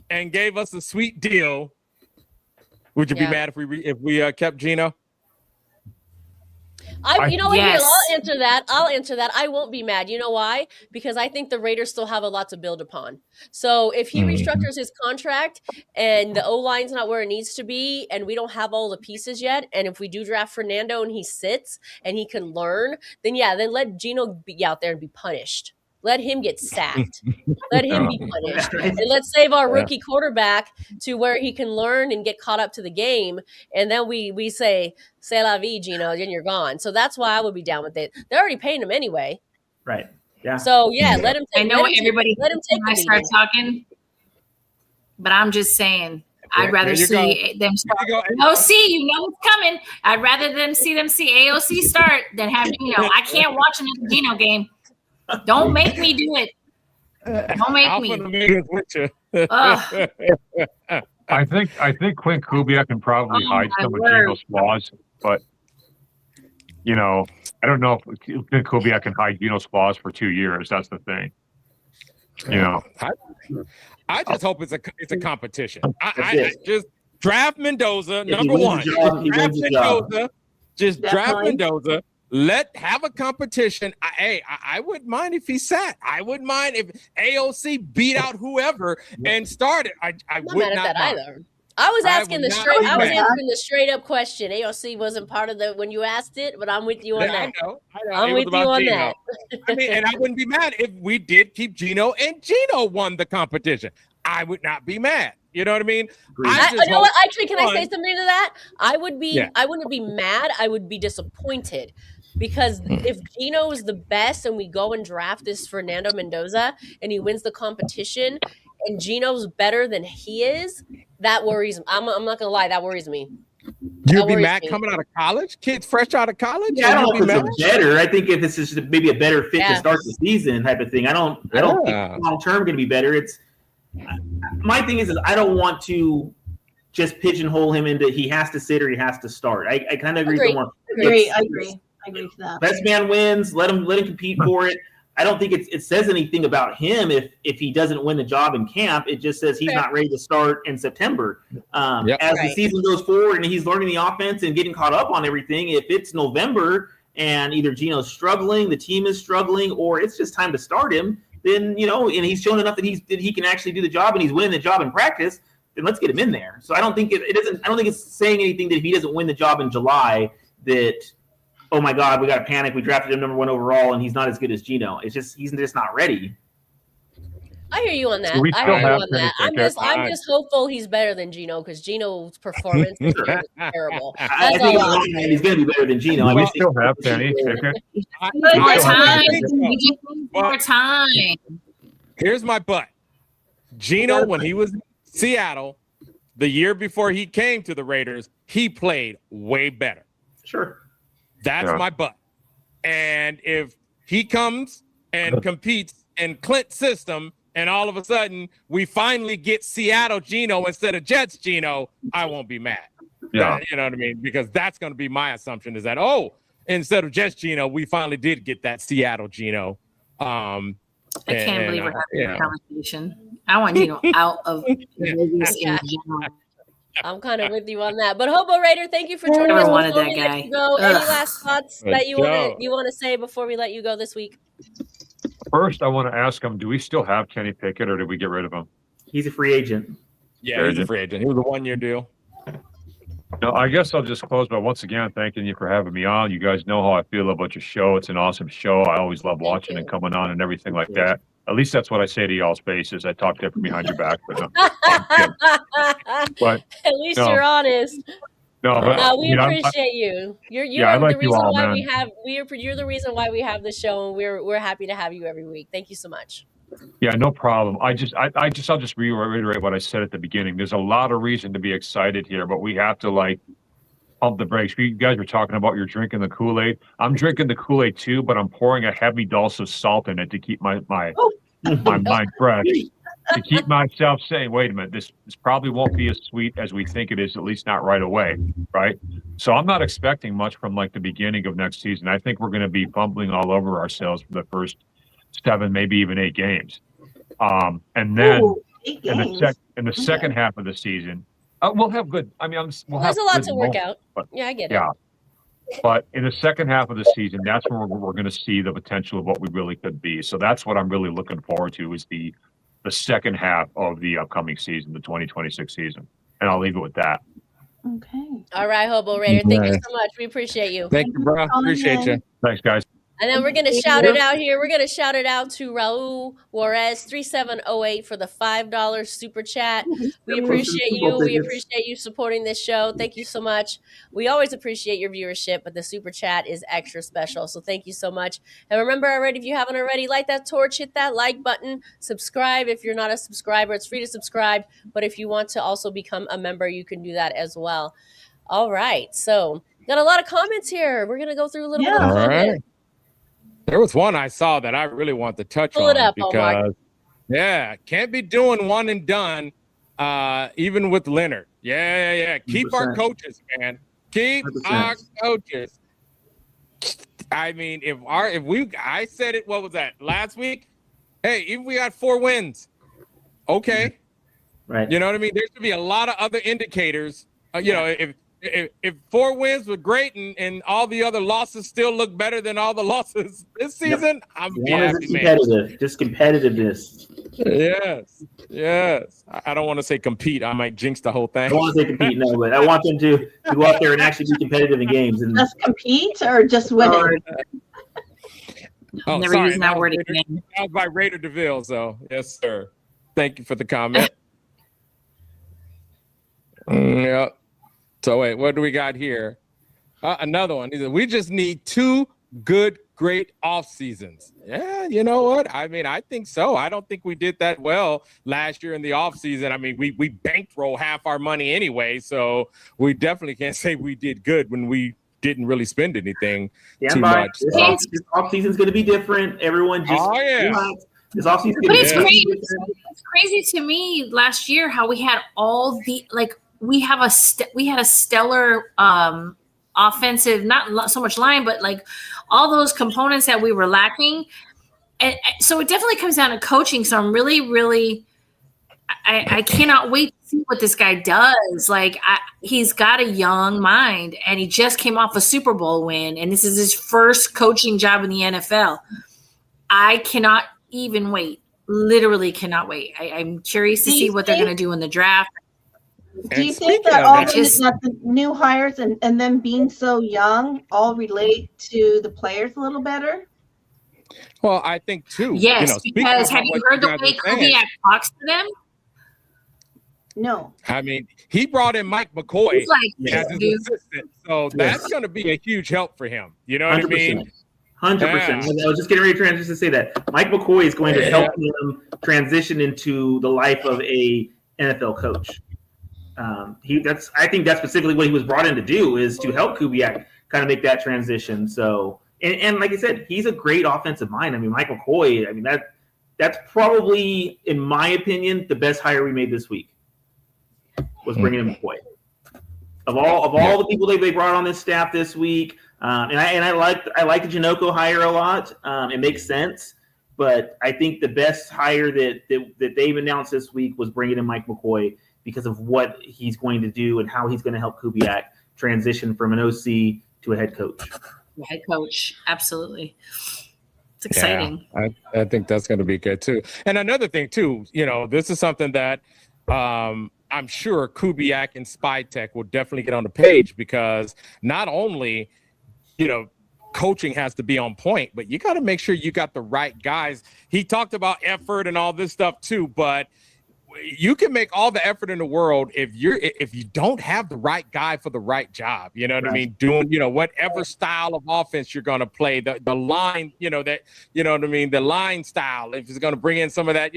and gave us a sweet deal, would you be mad if we kept Gino? You know what? Yes. I'll answer that. I won't be mad. You know why? Because I think the Raiders still have a lot to build upon. So if he restructures his contract and the O-line's not where it needs to be and we don't have all the pieces yet, and if we do draft Fernando and he sits and he can learn, then let Gino be out there and be punished. Let him get sacked. Let him be punished. And let's save our rookie quarterback to where he can learn and get caught up to the game. And then we say, c'est la vie, Gino, then you're gone. So that's why I would be down with it. They're already paying him anyway. Right. Yeah. So, let him take I know everybody let him take when I start talking, but I'm just saying, I'd rather see them start. AOC, you know what's coming. I'd rather see AOC start than have Gino. I can't watch another Gino game. Don't make me do it. Don't make me. I think Klint Kubiak can probably hide some of Gino's flaws, but I don't know if Klint Kubiak can hide Gino's flaws for 2 years. That's the thing. I just hope it's a competition. I just draft Mendoza, number one. Draft Mendoza. Just draft Mendoza. Have a competition. I wouldn't mind if he sat. I wouldn't mind if AOC beat out whoever and started. I would not mind. Either. I was asking the straight up question. AOC wasn't part of when you asked it, but I'm with you on that. I know. I'm with you on that. I mean, and I wouldn't be mad if we did keep Gino and Gino won the competition. I would not be mad. You know what I mean? You know what? Actually, can I say something to that? I wouldn't be mad. I would be disappointed. Because if Gino is the best and we go and draft this Fernando Mendoza and he wins the competition and Gino's better than he is, that worries me. I'm not going to lie. That worries me. You'd be mad coming out of college? Kids fresh out of college? Yeah, I don't know if it's better. I think if it's just maybe a better fit to start the season type of thing. I don't think long term going to be better. My thing is I don't want to just pigeonhole him into he has to sit or he has to start. I kind of agree. I agree. I agree with that. Best man wins. Let him compete for it. I don't think it says anything about him if he doesn't win the job in camp. It just says he's not ready to start in September. As the season goes forward and he's learning the offense and getting caught up on everything, if it's November and either Gino's struggling, the team is struggling, or it's just time to start him, then, and he's shown enough that he can actually do the job and he's winning the job in practice, then let's get him in there. So I don't think I don't think it's saying anything that if he doesn't win the job in July that, oh my God, we got to panic. We drafted him number 1 overall, and he's not as good as Gino. It's just he's just not ready. I hear you on that. I hear you on that. I'm just hopeful he's better than Gino because Gino's performance is terrible. I think he's going to be better than Gino. We still have Penny. More time. Here's my butt. Gino, when he was in Seattle, the year before he came to the Raiders, he played way better. Sure. That's my butt. And if he comes and competes in Klint's system, and all of a sudden we finally get Seattle Gino instead of Jets Gino, I won't be mad. Yeah. You know what I mean? Because that's going to be my assumption is that, instead of Jets Gino, we finally did get that Seattle Gino. I can't believe we're having a conversation. I want Gino out of Vegas in general. I'm kind of with you on that. But Hobo Raider, thank you for joining us. Wanted that guy. Any last thoughts that you want to say before we let you go this week? First, I want to ask him, do we still have Kenny Pickett or did we get rid of him? He's a free agent. Yeah, he's a free agent. He was a 1-year deal. No, I guess I'll just close by once again thanking you for having me on. You guys know how I feel about your show. It's an awesome show. I always love watching and coming on and everything like that. At least that's what I say to y'all spaces. I talk different behind your back, but at least you're honest. No, we appreciate you. You're the reason why we have you're the reason why we have the show, and we're happy to have you every week. Thank you so much. Yeah, no problem. I'll just reiterate what I said at the beginning. There's a lot of reason to be excited here, but we have to pump the brakes. You guys were talking about you're drinking the Kool-Aid. I'm drinking the Kool-Aid too, but I'm pouring a heavy dose of salt in it to keep my mind fresh. To keep myself saying, wait a minute, this probably won't be as sweet as we think it is, at least not right away, right? So I'm not expecting much from the beginning of next season. I think we're going to be fumbling all over ourselves for the first 7, maybe even 8 games. And then in the second half of the season, we'll have good. I mean, there's a lot to work out. I get it. Yeah. But in the second half of the season, that's where we're going to see the potential of what we really could be. So that's what I'm really looking forward to is the second half of the upcoming season, the 2026 season. And I'll leave it with that. Okay. All right, Hobo Raider. Thank you so much. We appreciate you. Thank you, bro. Appreciate you. Thanks, guys. And then we're going to shout it out here. We're going to shout it out to Raul Juarez 3708 for the $5 super chat. We appreciate you. We appreciate you supporting this show. Thank you so much. We always appreciate your viewership, but the super chat is extra special. So thank you so much. And remember already, if you haven't already, light that torch, hit that like button, subscribe. If you're not a subscriber, it's free to subscribe. But if you want to also become a member, you can do that as well. All right. So got a lot of comments here. We're going to go through a little bit of comments. Right. There was one I saw that I really want to touch Pull on it up, because, can't be doing one and done, even with Leonard. Yeah. Keep 100%. Our coaches, man. Keep 100%. Our coaches. I mean, I said it. What was that last week? Hey, even we got 4 wins. Okay, right. You know what I mean? There should be a lot of other indicators. If 4 wins were great and all the other losses still look better than all the losses this season, I'm happy, competitive. Just competitiveness. Yes. I don't want to say compete. I might jinx the whole thing. I don't want to say compete, no, but I want them to go out there and actually be competitive in games. And just compete or just win? Never using that word again. That was by Raider DeVille, so yes, sir. Thank you for the comment. Yeah. So wait, what do we got here? Another one. We just need 2 great off seasons. Yeah, you know what? I mean, I think so. I don't think we did that well last year in the off season. I mean, we bankroll half our money anyway, so we definitely can't say we did good when we didn't really spend anything too much. This off season is going to be different. Everyone just this off season. But it's crazy. It's crazy to me last year how we had all the we had a stellar offensive, not so much line, but like all those components that we were lacking. And so it definitely comes down to coaching. So I'm really, I cannot wait to see what this guy does. Like he's got a young mind, and he just came off a Super Bowl win, and this is his first coaching job in the NFL. I cannot even wait. Literally cannot wait. I'm curious to see what they're going to do in the draft. Do you think that all the new hires and them being so young all relate to the players a little better? Well, I think too. Yes, because have you heard the way Kubiak talks to them? No. I mean, he brought in Mike McCoy as his dude. assistant, so that's going to be a huge help for him. You know what I mean? 100%. I was just getting ready to transition to say that Mike McCoy is going to help him transition into the life of a NFL coach. I think that's specifically what he was brought in to do, is to help Kubiak kind of make that transition. So, and like I said, he's a great offensive mind. I mean, Mike McCoy. I mean, that's probably, in my opinion, the best hire we made this week was bringing in McCoy. Of all the people they brought on this staff this week, and I like the Janocko hire a lot. It makes sense, but I think the best hire that they've announced this week was bringing in Mike McCoy, because of what he's going to do and how he's going to help Kubiak transition from an OC to a head coach. Head coach, absolutely. It's exciting. Yeah, I think that's going to be good too. And another thing too, this is something that I'm sure Kubiak and Spy Tech will definitely get on the page, because not only, coaching has to be on point, but you got to make sure you got the right guys. He talked about effort and all this stuff too, but you can make all the effort in the world if you don't have the right guy for the right job. You know what I mean? Doing whatever style of offense you're going to play, the line, the line style. If it's going to bring in some of that,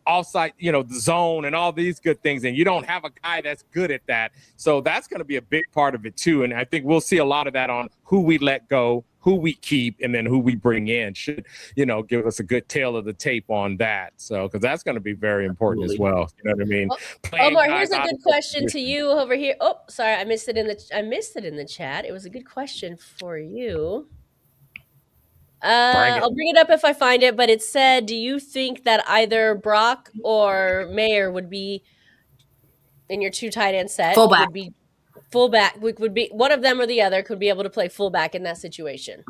offside, the zone and all these good things, and you don't have a guy that's good at that, so that's going to be a big part of it too. And I think we'll see a lot of that on who we let go, who we keep, and then who we bring in should, give us a good tail of the tape on that. So, because that's going to be very important as well. You know what I mean? Omar, here's a good question to you over here. Oh, sorry, I missed it in the chat. It was a good question for you. I'll bring it up if I find it, but it said, do you think that either Brock or Mayer would be in your two tight end set? Fullback. Fullback would be one of them or the other could be able to play fullback in that situation.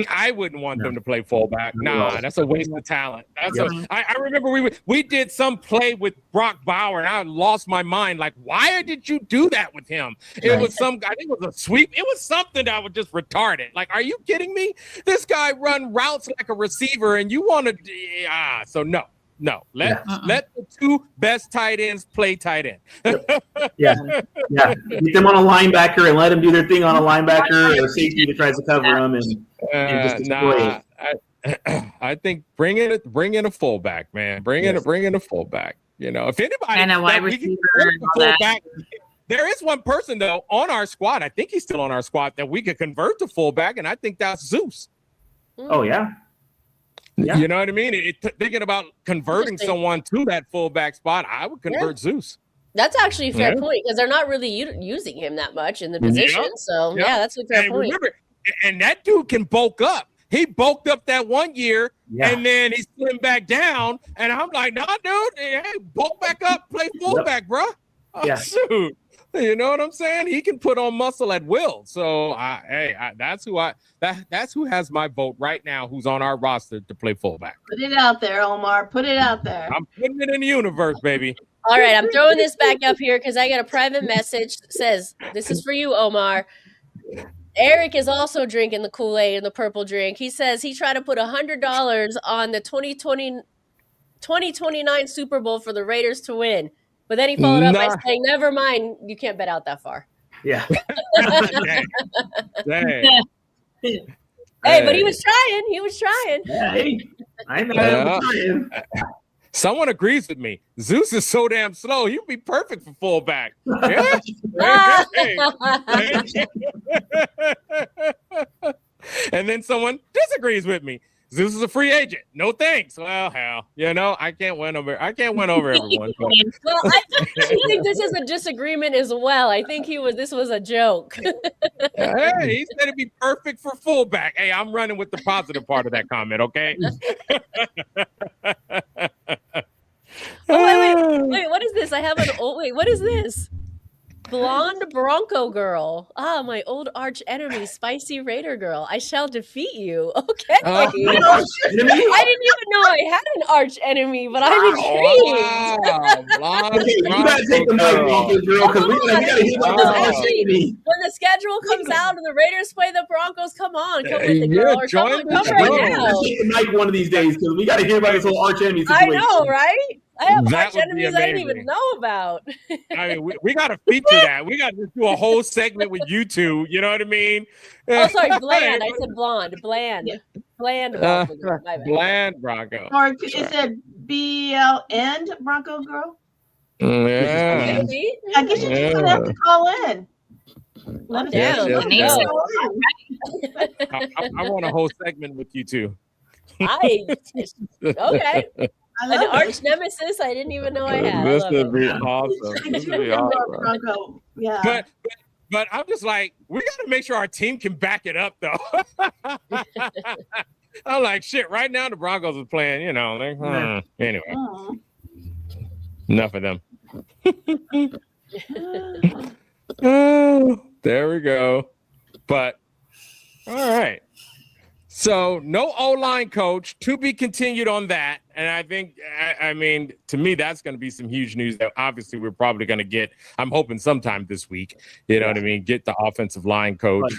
I wouldn't want them to play fullback. Nah, that's a waste of talent. I remember we did some play with Brock Bauer, and I lost my mind. Like, why did you do that with him? It was I think it was a sweep. It was something that was just retarded. Like, are you kidding me? This guy run routes like a receiver, and you want to? So no. No, let the two best tight ends play tight end. yeah. Get them on a linebacker and let them do their thing on a linebacker or safety that tries to cover them and just destroy it. I think bring in a fullback, man. Bring in a fullback. If anybody and a wide receiver, fullback. There is one person though on our squad. I think he's still on our squad that we could convert to fullback, and I think that's Zeus. Oh yeah. Yeah. You know what I mean? Thinking about converting someone to that fullback spot, I would convert Zeus. That's actually a fair point, because they're not really using him that much in the position. So, that's a fair point. Remember, and that dude can bulk up. He bulked up that one year, and then he slimmed back down. And I'm like, nah, dude, hey, bulk back up, play fullback, bro. Shoot. You know what I'm saying? He can put on muscle at will. So, that's who has my vote right now, who's on our roster to play fullback. Put it out there, Omar. Put it out there. I'm putting it in the universe, baby. All right, I'm throwing this back up here because I got a private message that says, this is for you, Omar. Eric is also drinking the Kool-Aid and the purple drink. He says he tried to put $100 on the 2029 Super Bowl for the Raiders to win. But then he followed up by saying, never mind, you can't bet out that far. Yeah. Dang. Hey, but he was trying. He was trying. Hey, I know. Someone agrees with me. Zeus is so damn slow. He'd be perfect for fullback. Yeah. And then someone disagrees with me. Zeus is a free agent. No thanks. Well, hell. You know, I can't win over everyone. But. Well, I think this is a disagreement as well. I think this was a joke. Hey, he said it'd be perfect for fullback. Hey, I'm running with the positive part of that comment, okay? Wait, what is this? I have what is this? Blonde Bronco girl. Ah, my old arch enemy, spicy Raider girl. I shall defeat you. Okay. I didn't even know I had an arch enemy, but I'm intrigued. Wow. You gotta take the mic off this girl, because we gotta hear about this arch enemy. When the schedule comes out and the Raiders play the Broncos, come on, come with it, girl. Or come right now. Let's take the mic one of these days, because we gotta hear about this whole arch enemy situation. I know, right? I have That arch would be enemies I didn't amazing. even know about. I mean, we got to feature that. We got to do a whole segment with you two. You know what I mean? Oh, sorry, bland. I said blonde. Bland. Bland Bronco girl. My bad. Bland Bronco. Or is it BLN Bronco girl? Yeah. Maybe. I guess you just gonna have to call in. Let us Yes, know. yes, Let us yes. know. I want a whole segment with you two. Okay. I An love arch it. nemesis I didn't even know I had. I This love would it. be awesome. This would be awesome. Bronco. Yeah. But I'm just like, we got to make sure our team can back it up, though. I'm like, shit. Right now, the Broncos are playing. You know, anyway. Oh. Enough of them. Oh, there we go. But all right. So no O-line coach, to be continued on that. And I think, I mean, to me, that's going to be some huge news that obviously we're probably going to get, I'm hoping sometime this week, you know what I mean, get the offensive line coach.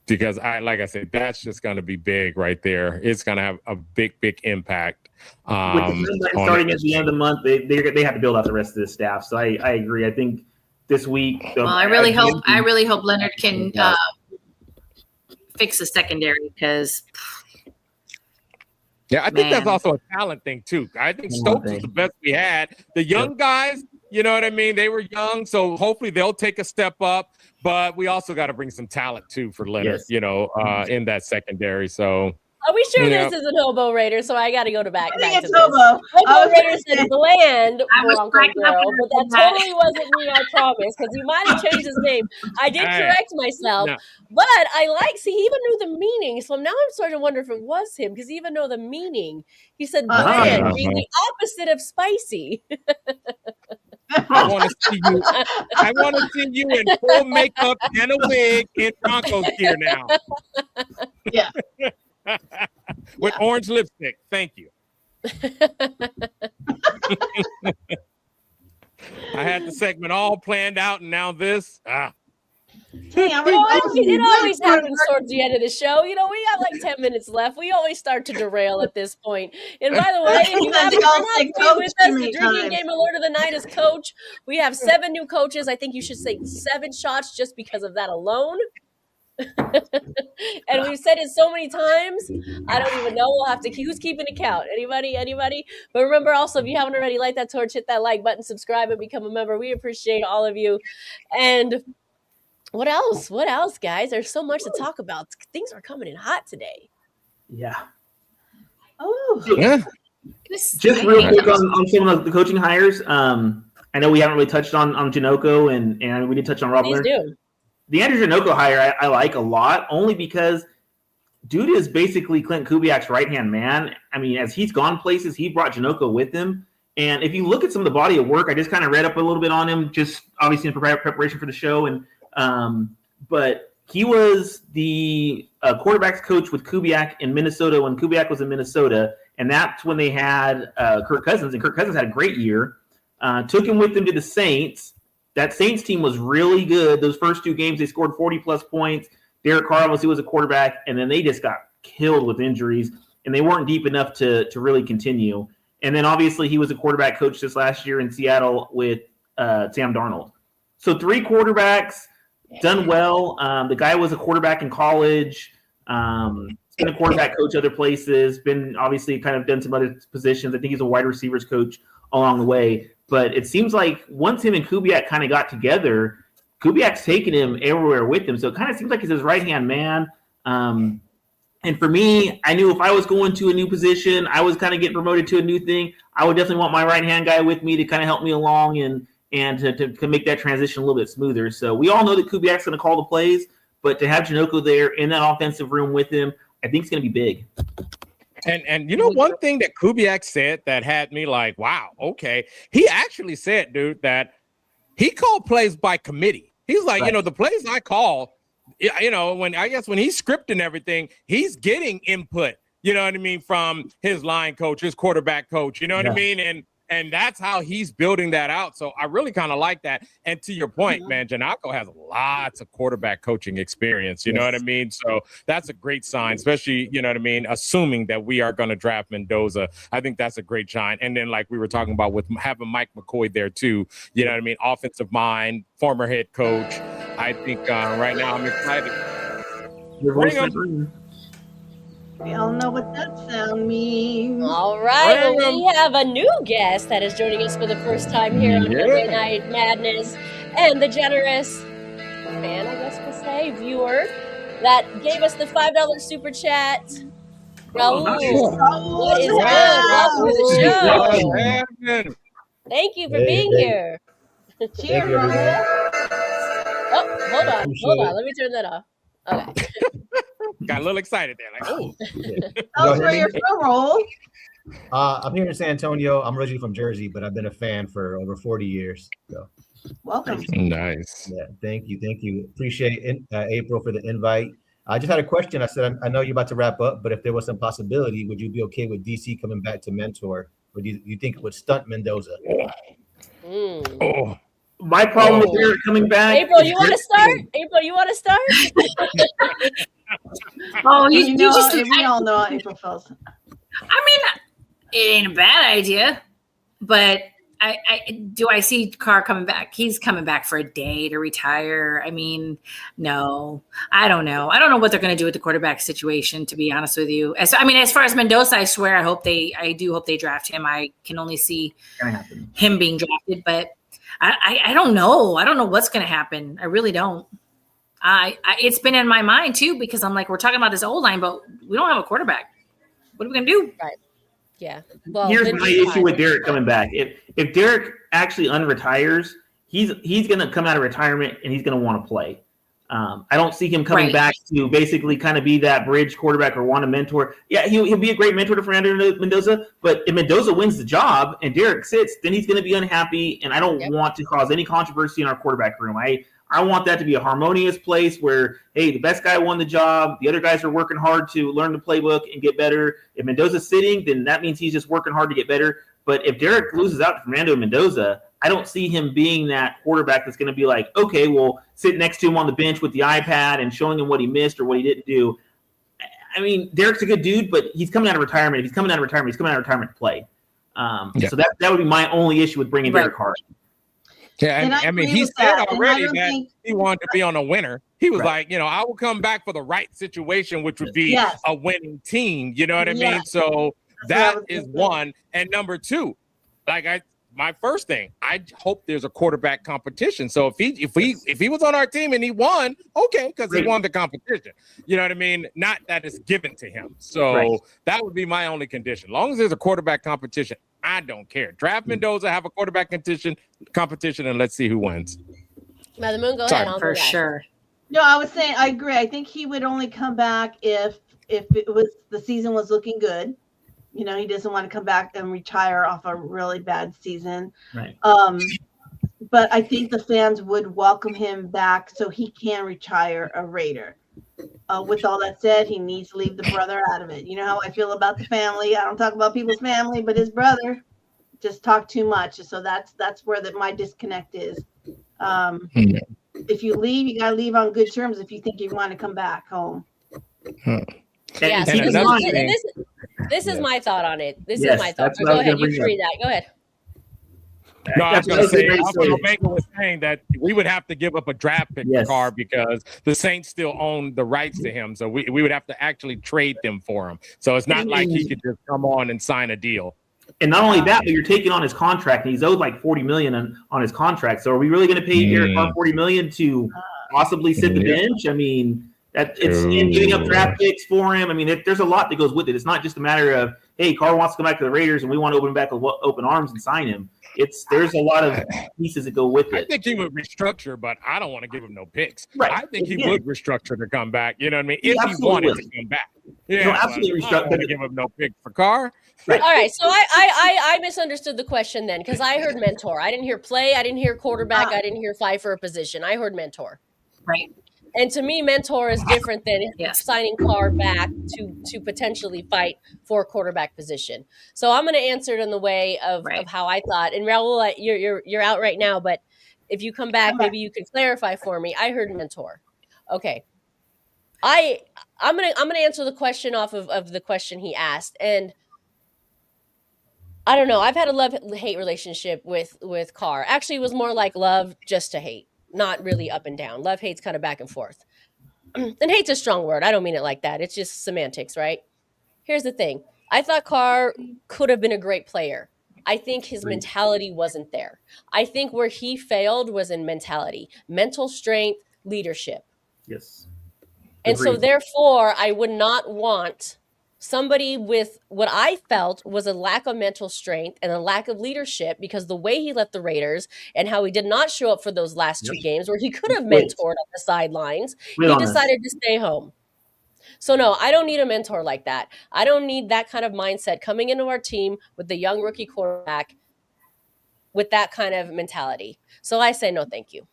Because like I said, that's just going to be big right there. It's going to have a big impact. With the starting at the end of the month, they have to build out the rest of the staff. So I agree. I think this week. Well, I really hope Leonard can fix the secondary, because I think that's also a talent thing too. I think Stokes is the best we had. The young guys, you know what I mean? They were young, so hopefully they'll take a step up. But we also got to bring some talent too for Leonard, you know, in that secondary. So Are we sure this is an Hobo Raider? So I got to go back to this. Hobo. Hobo Raider said bland Bronco girl, but that totally wasn't me, I promise, because he might have changed his name. I did correct myself, but I he even knew the meaning. So now I'm starting to wonder if it was him, because he even know the meaning. He said bland, being the opposite of spicy. I want to see you in full makeup and a wig in Broncos gear now. Yeah. With orange lipstick. Thank you. I had the segment all planned out, and now this. It always happens towards the end of the show. You know, we got like 10 minutes left. We always start to derail at this point. And by the way, if you haven't been with us, the drinking game alert of the night is coach. We have 7 new coaches. I think you should say 7 shots just because of that alone. And we've said it so many times, I don't even know. We'll have to who's keeping account. Anybody? But remember also, if you haven't already, light that torch, hit that like button, subscribe, and become a member. We appreciate all of you. And what else, guys? There's so much to talk about. Things are coming in hot today. Yeah. Oh. Yeah. Just real quick on some of the coaching hires. I know we haven't really touched on Janocko, and we did touch on Rob Leonard. Please do. The Andrew Janocko hire I like a lot, only because dude is basically Klint Kubiak's right-hand man. I mean, as he's gone places, he brought Janocko with him. And if you look at some of the body of work, I just kind of read up a little bit on him, just obviously in preparation for the show. And but he was the quarterbacks coach with Kubiak in Minnesota when Kubiak was in Minnesota. And that's when they had Kirk Cousins. And Kirk Cousins had a great year. Took him with them to the Saints. That Saints team was really good. Those first 2 games, they scored 40-plus points. Derek Carr was a quarterback, and then they just got killed with injuries, and they weren't deep enough to really continue. And then obviously he was a quarterback coach this last year in Seattle with Sam Darnold. So 3 quarterbacks, done well. The guy was a quarterback in college, been a quarterback coach other places, been obviously kind of done some other positions. I think he's a wide receivers coach along the way. But it seems like once him and Kubiak kind of got together, Kubiak's taken him everywhere with him. So it kind of seems like he's his right-hand man. And And for me, I knew if I was going to a new position, I was kind of getting promoted to a new thing, I would definitely want my right-hand guy with me to kind of help me along and to make that transition a little bit smoother. So we all know that Kubiak's going to call the plays, but to have Janocko there in that offensive room with him, I think it's going to be big. And you know, one thing that Kubiak said that had me like, wow, okay. He actually said, dude, that he called plays by committee. He's like, you know, the plays I call, you know, when he's scripting everything, he's getting input, you know what I mean, from his line coach, his quarterback coach, you know what I mean? And that's how he's building that out. So I really kind of like that. And to your point, man, Janocko has lots of quarterback coaching experience. You know what I mean? So that's a great sign, especially, you know what I mean, assuming that we are going to draft Mendoza. I think that's a great sign. And then like we were talking about with having Mike McCoy there too, you know what I mean? Offensive mind, former head coach. I think right now I'm excited. Bring him. We all know what that sound means. All right, well, we have a new guest that is joining us for the first time here on Monday Night Madness, and the generous fan, I guess we'll say, viewer that gave us the $5 super chat. Raul, what is good? Welcome to the show. Thank you for being here. Cheers, Raul. Oh, hold on. Let me turn that off. Okay. Got a little excited there, like, oh. Tell us where you're from, Raul. I'm here in San Antonio. I'm originally from Jersey, but I've been a fan for over 40 years. So, welcome. Nice. Yeah, thank you. Appreciate April for the invite. I just had a question. I said, I know you're about to wrap up, but if there was some possibility, would you be okay with DC coming back to mentor, or do you think it would stunt Mendoza? Oh. My problem with Derek coming back. April, you want to start? Oh, we all know how April feels. I mean, it ain't a bad idea, but I see Carr coming back. He's coming back for a day to retire. I mean, no, I don't know. I don't know what they're going to do with the quarterback situation, to be honest with you. As far as Mendoza, I swear, I do hope they draft him. I can only see him being drafted, but I don't know. I don't know what's going to happen. I really don't. It's been in my mind too, because I'm like, we're talking about this O-line, but we don't have a quarterback. What are we going to do? Right. Yeah. Well, here's my issue with Derek coming back. If Derek actually unretires, he's going to come out of retirement and he's going to want to play. I don't see him coming back to basically kind of be that bridge quarterback or want to mentor. Yeah, he'll be a great mentor to Fernando Mendoza, but if Mendoza wins the job and Derek sits, then he's going to be unhappy, and I don't want to cause any controversy in our quarterback room. I want that to be a harmonious place where, hey, the best guy won the job. The other guys are working hard to learn the playbook and get better. If Mendoza's sitting, then that means he's just working hard to get better. But if Derek loses out to Fernando Mendoza, I don't see him being that quarterback that's going to be like, okay, well, sit next to him on the bench with the iPad and showing him what he missed or what he didn't do. I mean, Derek's a good dude, but he's coming out of retirement. If he's coming out of retirement, he's coming out of retirement to play. So that would be my only issue with bringing Derek Carr. Yeah, and I mean, he said already that he wanted to be on a winner. He was like, you know, I will come back for the right situation, which would be a winning team. You know what I mean? So that is one. And number two, my first thing, I hope there's a quarterback competition. So if he was on our team and he won, okay, because he won the competition. You know what I mean? Not that it's given to him. So that would be my only condition. As long as there's a quarterback competition, I don't care. Draft Mendoza, have a quarterback competition, and let's see who wins. Now the Moon, go ahead. For sure. No, I was saying I agree. I think he would only come back if the season was looking good. You know, he doesn't want to come back and retire off a really bad season. Right. But I think the fans would welcome him back so he can retire a Raider. With all that said, he needs to leave the brother out of it. You know how I feel about the family. I don't talk about people's family, but his brother just talk too much. So that's where my disconnect is. If you leave, you gotta leave on good terms if you think you want to come back home. Yeah, this is my thought on it. This is my thought. So go ahead, you read that. Go ahead. No, I was going to say, Omega was saying that we would have to give up a draft pick for Carr because the Saints still own the rights to him. So we would have to actually trade them for him. So it's not like he could just come on and sign a deal. And not only that, but you're taking on his contract, and he's owed like $40 million on his contract. So are we really going to pay Derek Carr $40 million to possibly sit the bench? I mean, That it's and giving up draft picks for him. I mean, there's a lot that goes with it. It's not just a matter of, hey, Carr wants to come back to the Raiders and we want to open him back with open arms and sign him. There's a lot of pieces that go with it. I think he would restructure, but I don't want to give him no picks. Right. I think he would restructure to come back. You know what I mean? If he absolutely wanted would. to come back. He'll absolutely I don't want to restructure. give him no pick for Carr. All right, so I misunderstood the question then because I heard mentor. I didn't hear play. I didn't hear quarterback. I didn't hear fight for a position. I heard mentor. Right. And to me, mentor is different than signing Carr back to potentially fight for a quarterback position. So I'm going to answer it in the way of how I thought. And Raul, you're out right now, but if you come back, maybe you can clarify for me. I heard mentor. Okay. I'm gonna answer the question off of the question he asked, and I don't know. I've had a love-hate relationship with Carr. Actually, it was more like love just to hate. Not really up and down. Love, hate's kind of back and forth. And hate's a strong word. I don't mean it like that. It's just semantics, right? Here's the thing. I thought Carr could have been a great player. I think his mentality wasn't there. I think where he failed was in mentality, mental strength, leadership. Yes. And so therefore, I would not want somebody with what I felt was a lack of mental strength and a lack of leadership, because the way he left the Raiders and how he did not show up for those last two games where he could have mentored on the sidelines, he decided to stay home. So no, I don't need a mentor like that. I don't need that kind of mindset coming into our team with the young rookie quarterback with that kind of mentality. So I say no, thank you.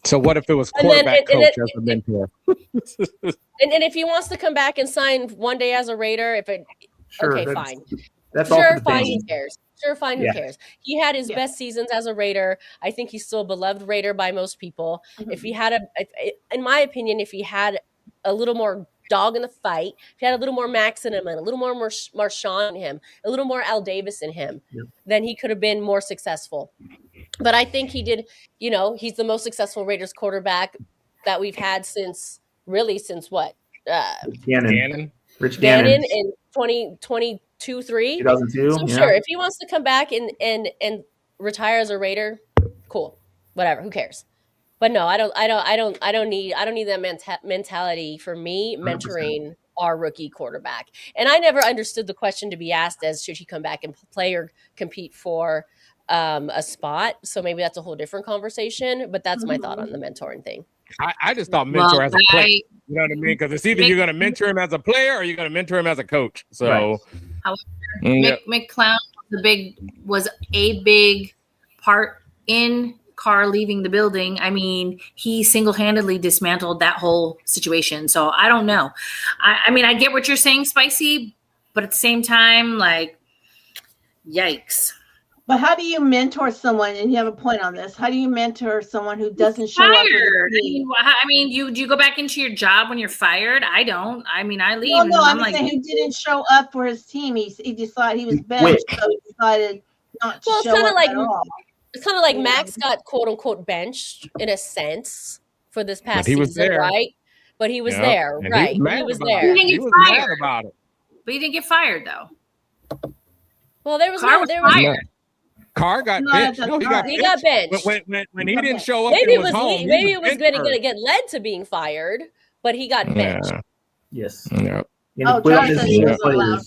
So what if it was quarterback coach as a mentor? And if he wants to come back and sign one day as a Raider, fine. That's sure, all fine, who cares? Sure, fine, who cares? He had his best seasons as a Raider. I think he's still a beloved Raider by most people. If he had in my opinion, if he had a little more dog in the fight, if he had a little more Max in him and a little more Marshawn in him, a little more Al Davis in him, then he could have been more successful. But I think he did, he's the most successful Raiders quarterback that we've had since what? Rich Gannon in 2022, 3. 2002. So sure, if he wants to come back and retire as a Raider, cool. Whatever, who cares? But no, I don't need that mentality for me mentoring 100%. Our rookie quarterback. And I never understood the question to be asked as should he come back and play or compete for a spot. So maybe that's a whole different conversation, but that's my thought on the mentoring thing. I just thought mentor as a player. You know what I mean? Because it's either you're going to mentor him as a player or you're going to mentor him as a coach. So, McClown was a big part in Carr leaving the building. I mean, he single-handedly dismantled that whole situation. So I don't know. I mean, I get what you're saying, Spicy, but at the same time, like, yikes. But how do you mentor someone? And you have a point on this. How do you mentor someone who doesn't show up? I mean, do you go back into your job when you're fired? I don't. I mean, I leave. No, I'm saying who didn't show up for his team. He decided he was benched, so he decided not to show up at all. It's kind of like Max got quote unquote benched in a sense for this past season, there. Right? But he was there, and right? He was there. He was mad about it. But he didn't get fired though. Well, there was fired. Carr got benched. No, he got benched. When he didn't show up, maybe it was home. Maybe it was going to get led to being fired, but he got benched. Yes. Yeah. John said he was allowed.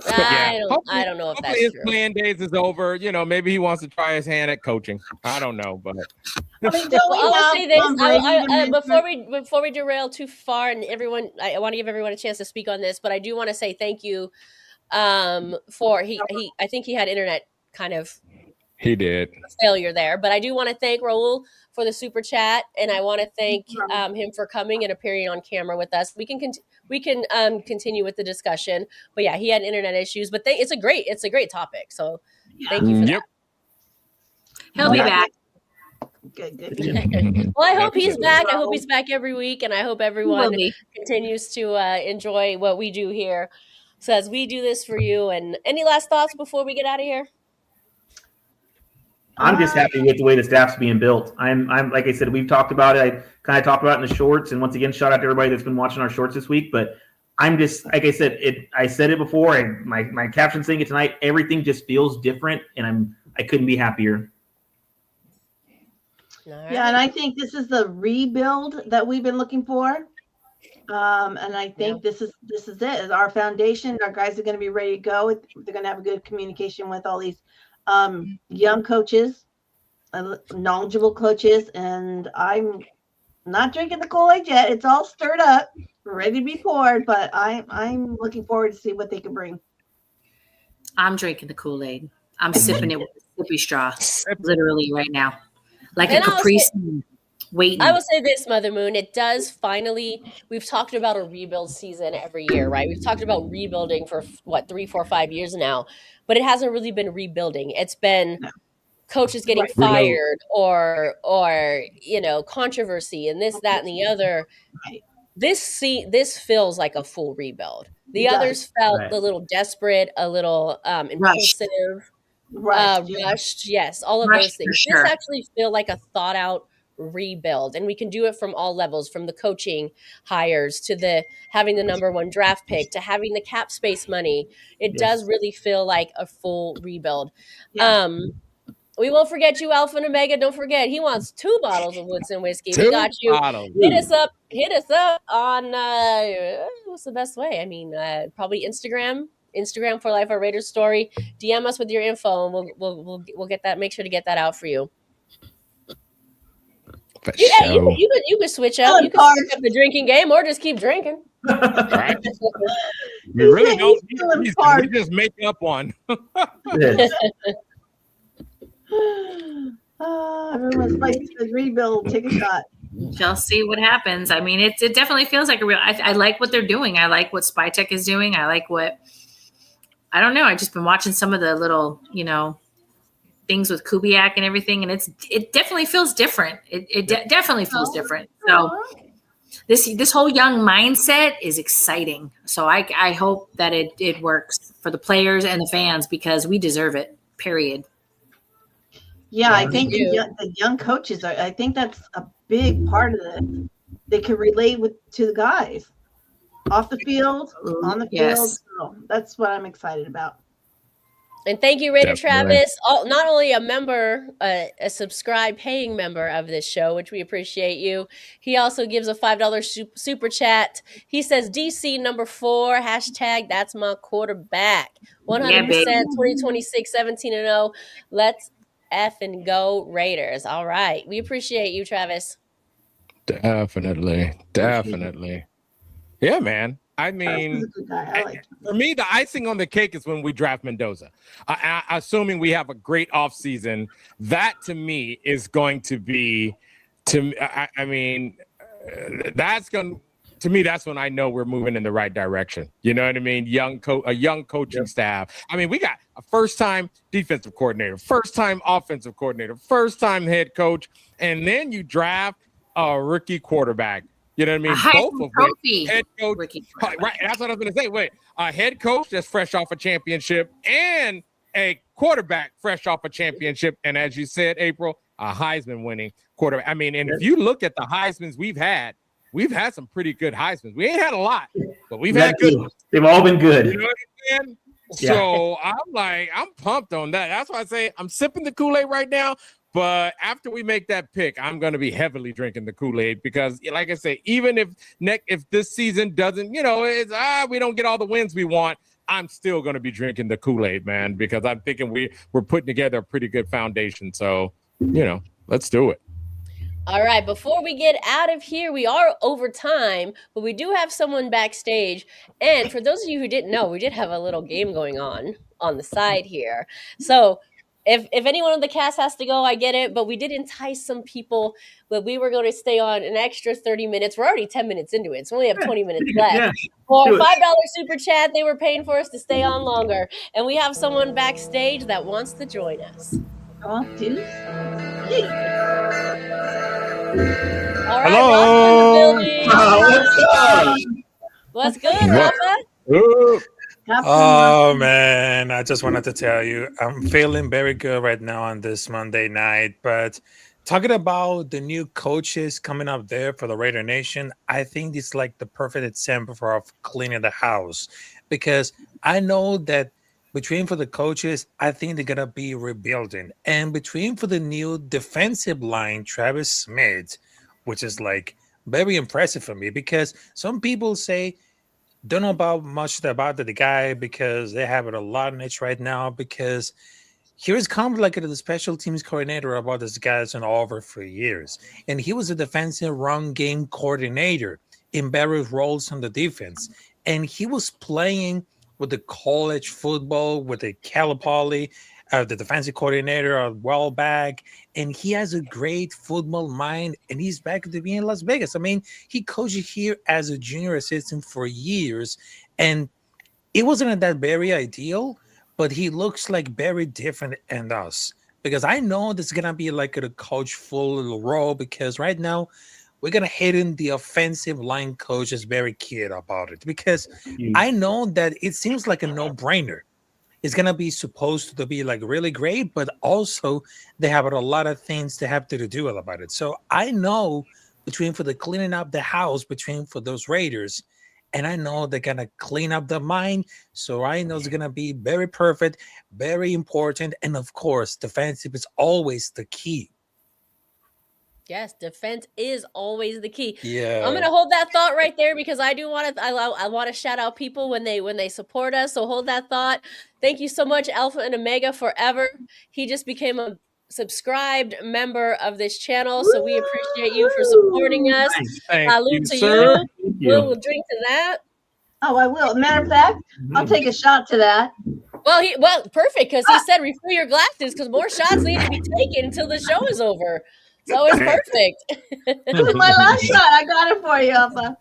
I don't know if that's his true. playing days is over. Maybe he wants to try his hand at coaching. I don't know, but I'll say this before we derail too far, and I want to give everyone a chance to speak on this, but I do want to say thank you. I think he had internet kind of failure there, but I do want to thank Raul for the super chat, and I want to thank him for coming and appearing on camera with us. We can continue with the discussion, but yeah, he had internet issues, but it's a great topic. So thank you for that. He'll be back. Good. Well, I hope he's back. I hope he's back every week, and I hope everyone continues to enjoy what we do here. So as we do this for you, and any last thoughts before we get out of here? I'm just happy with the way the staff's being built. I'm like I said, we've talked about it. I kind of talked about it in the shorts, and once again, shout out to everybody that's been watching our shorts this week. But I'm just, like I said, I said it before, and my caption saying it tonight. Everything just feels different, and I couldn't be happier. Yeah, and I think this is the rebuild that we've been looking for. And I think this is it. Our foundation, our guys are going to be ready to go. They're going to have a good communication with all these young coaches, knowledgeable coaches, and I'm not drinking the Kool-Aid yet. It's all stirred up, ready to be poured, but I'm looking forward to see what they can bring. I'm drinking the Kool-Aid. I'm sipping it with a sippy straw, literally right now, like And a Capri Sun. Waiting. I will say this, Mother Moon, it does finally, we've talked about a rebuild season every year, right? We've talked about rebuilding for 3, 4, 5 years now, but it hasn't really been rebuilding. It's been coaches getting fired or controversy and this, that, and the other. This feels like a full rebuild. The others felt a little desperate, a little impulsive, rushed. Yes, all of those things. This actually feel like a thought out rebuild, and we can do it from all levels, from the coaching hires to the having the number 1 draft pick to having the cap space money. It does really feel like a full rebuild. We won't forget you, Alpha and Omega. Don't forget, he wants 2 bottles of Woodson whiskey. We got you. Hit us up on what's the best way? I mean, probably Instagram for Life, our Raiders story. DM us with your info, and we'll get that. Make sure to get that out for you. You could switch up. You could switch up the drinking game, or just keep drinking. Right. We really don't. We just make up one. Everyone's fighting for the rebuild. Take a shot. Shall see what happens. I mean, it definitely feels like a real. I like what they're doing. I like what SpyTech is doing. I like what. I don't know. I've just been watching some of the little, things with Kubiak and everything, and it definitely feels different. It definitely feels different. So this whole young mindset is exciting. So I hope that it works for the players and the fans, because we deserve it. Period. Yeah, I think the young coaches I think that's a big part of it. They can relate to the guys off the field, on the field. So that's what I'm excited about. And thank you, Raider Travis, not only a member, a subscribed paying member of this show, which we appreciate you. He also gives a $5 super chat. He says, DC number 4, hashtag that's my quarterback. 100% 2026, 17-0. Let's effing go Raiders. All right. We appreciate you, Travis. Definitely. Yeah, man. I mean, for me, the icing on the cake is when we draft Mendoza. Assuming we have a great offseason, that to me is going to be, that's when I know we're moving in the right direction. You know what I mean? A young coaching staff. I mean, we got a first-time defensive coordinator, first-time offensive coordinator, first-time head coach, and then you draft a rookie quarterback. You know what I mean? Both of which head coach, right? That's what I was going to say. Wait, a head coach that's fresh off a championship and a quarterback fresh off a championship, and as you said, April, a Heisman-winning quarterback. I mean, and if you look at the Heismans we've had some pretty good Heismans. We ain't had a lot, but we've had good ones. They've all been good. You know what I'm saying? Yeah. So I'm pumped on that. That's why I say I'm sipping the Kool-Aid right now. But after we make that pick, I'm going to be heavily drinking the Kool-Aid, because, like I say, even if this season doesn't, we don't get all the wins we want, I'm still going to be drinking the Kool-Aid, man, because I'm thinking we're putting together a pretty good foundation. So, let's do it. All right, before we get out of here, we are over time, but we do have someone backstage. And for those of you who didn't know, we did have a little game going on the side here. So if anyone on the cast has to go, I get it, but we did entice some people, but we were going to stay on an extra 30 minutes. We're already 10 minutes into it, so we only have 20 minutes left. Yeah. For a $5 super chat, they were paying for us to stay on longer. And we have someone backstage that wants to join us. Oh, dude. All right, hello. What's good, Rafa? Oh man, I just wanted to tell you, I'm feeling very good right now on this Monday night. But talking about the new coaches coming up there for the Raider Nation, I think it's like the perfect example of cleaning the house, because I know that between for the coaches, I think they're gonna be rebuilding, and between for the new defensive line, Travis Smith, which is like very impressive for me because some people say don't know about much about the guy because they have it a lot in it right now because here's kind of like the special teams coordinator about this guy's been over for years, and he was a defensive run game coordinator in various roles on the defense, and he was playing with the college football with the Calipari, the defensive coordinator a while back, and he has a great football mind, and he's back to be in Las Vegas. I mean, he coached here as a junior assistant for years, and it wasn't that very ideal, but he looks like very different than us because I know this is gonna be like a coach full role because right now we're gonna hit in the offensive line coach is very keen about it because I know that it seems like a no-brainer. It's gonna be supposed to be like really great, but also they have a lot of things they have to do about it. So I know between for the cleaning up the house between for those Raiders, and I know they're gonna clean up the mind. So I know it's gonna be very perfect, very important, and of course, defensive is always the key. Yes, defense is always the key. Yeah, I'm gonna hold that thought right there because I do want to. I want to shout out people when they support us. So hold that thought. Thank you so much, Alpha and Omega Forever. He just became a subscribed member of this channel, so we appreciate you for supporting us. Salute to you. We'll drink to that. Oh, I will. Matter of fact, I'll take a shot to that. Well, perfect because he said refill your glasses because more shots need to be taken until the show is over. So it's perfect. It was my last shot. I got it for you, Alpha.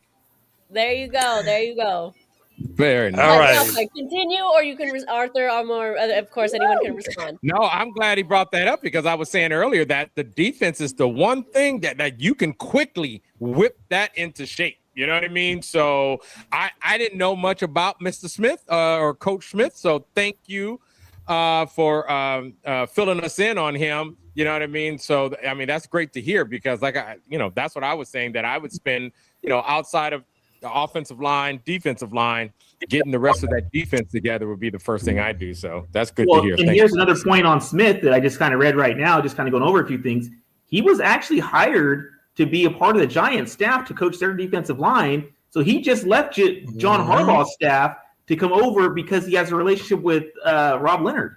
There you go. There you go. Very nice. All right. Alpha, continue, or you can, Arthur, or more. Of course, anyone can respond. No, I'm glad he brought that up because I was saying earlier that the defense is the one thing that you can quickly whip that into shape. You know what I mean? So I didn't know much about Mr. Smith or Coach Smith. So thank you for filling us in on him. You know what I mean? So, I mean, that's great to hear because that's what I was saying that I would spend, outside of the offensive line, defensive line, getting the rest of that defense together would be the first thing I do. So that's good to hear. And here's another point on Smith that I just kind of read right now, just kind of going over a few things. He was actually hired to be a part of the Giants staff to coach their defensive line. So he just left John Harbaugh's staff to come over because he has a relationship with Rob Leonard.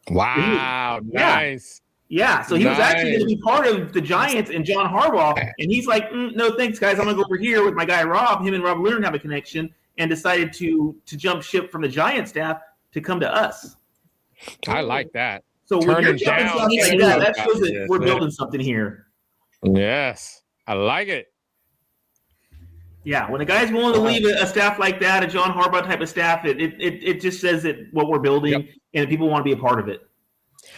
Wow, nice. Yeah, so he was actually going to be part of the Giants and John Harbaugh, and he's like, no, thanks, guys. I'm going to go over here with my guy Rob. Him and Rob Leonard have a connection, and decided to jump ship from the Giants staff to come to us. I like that. So when you're jumping something like that shows that we're building something here. Yes, I like it. Yeah, when a guy's willing to leave a staff like that, a John Harbaugh type of staff, it just says that what we're building, and people want to be a part of it.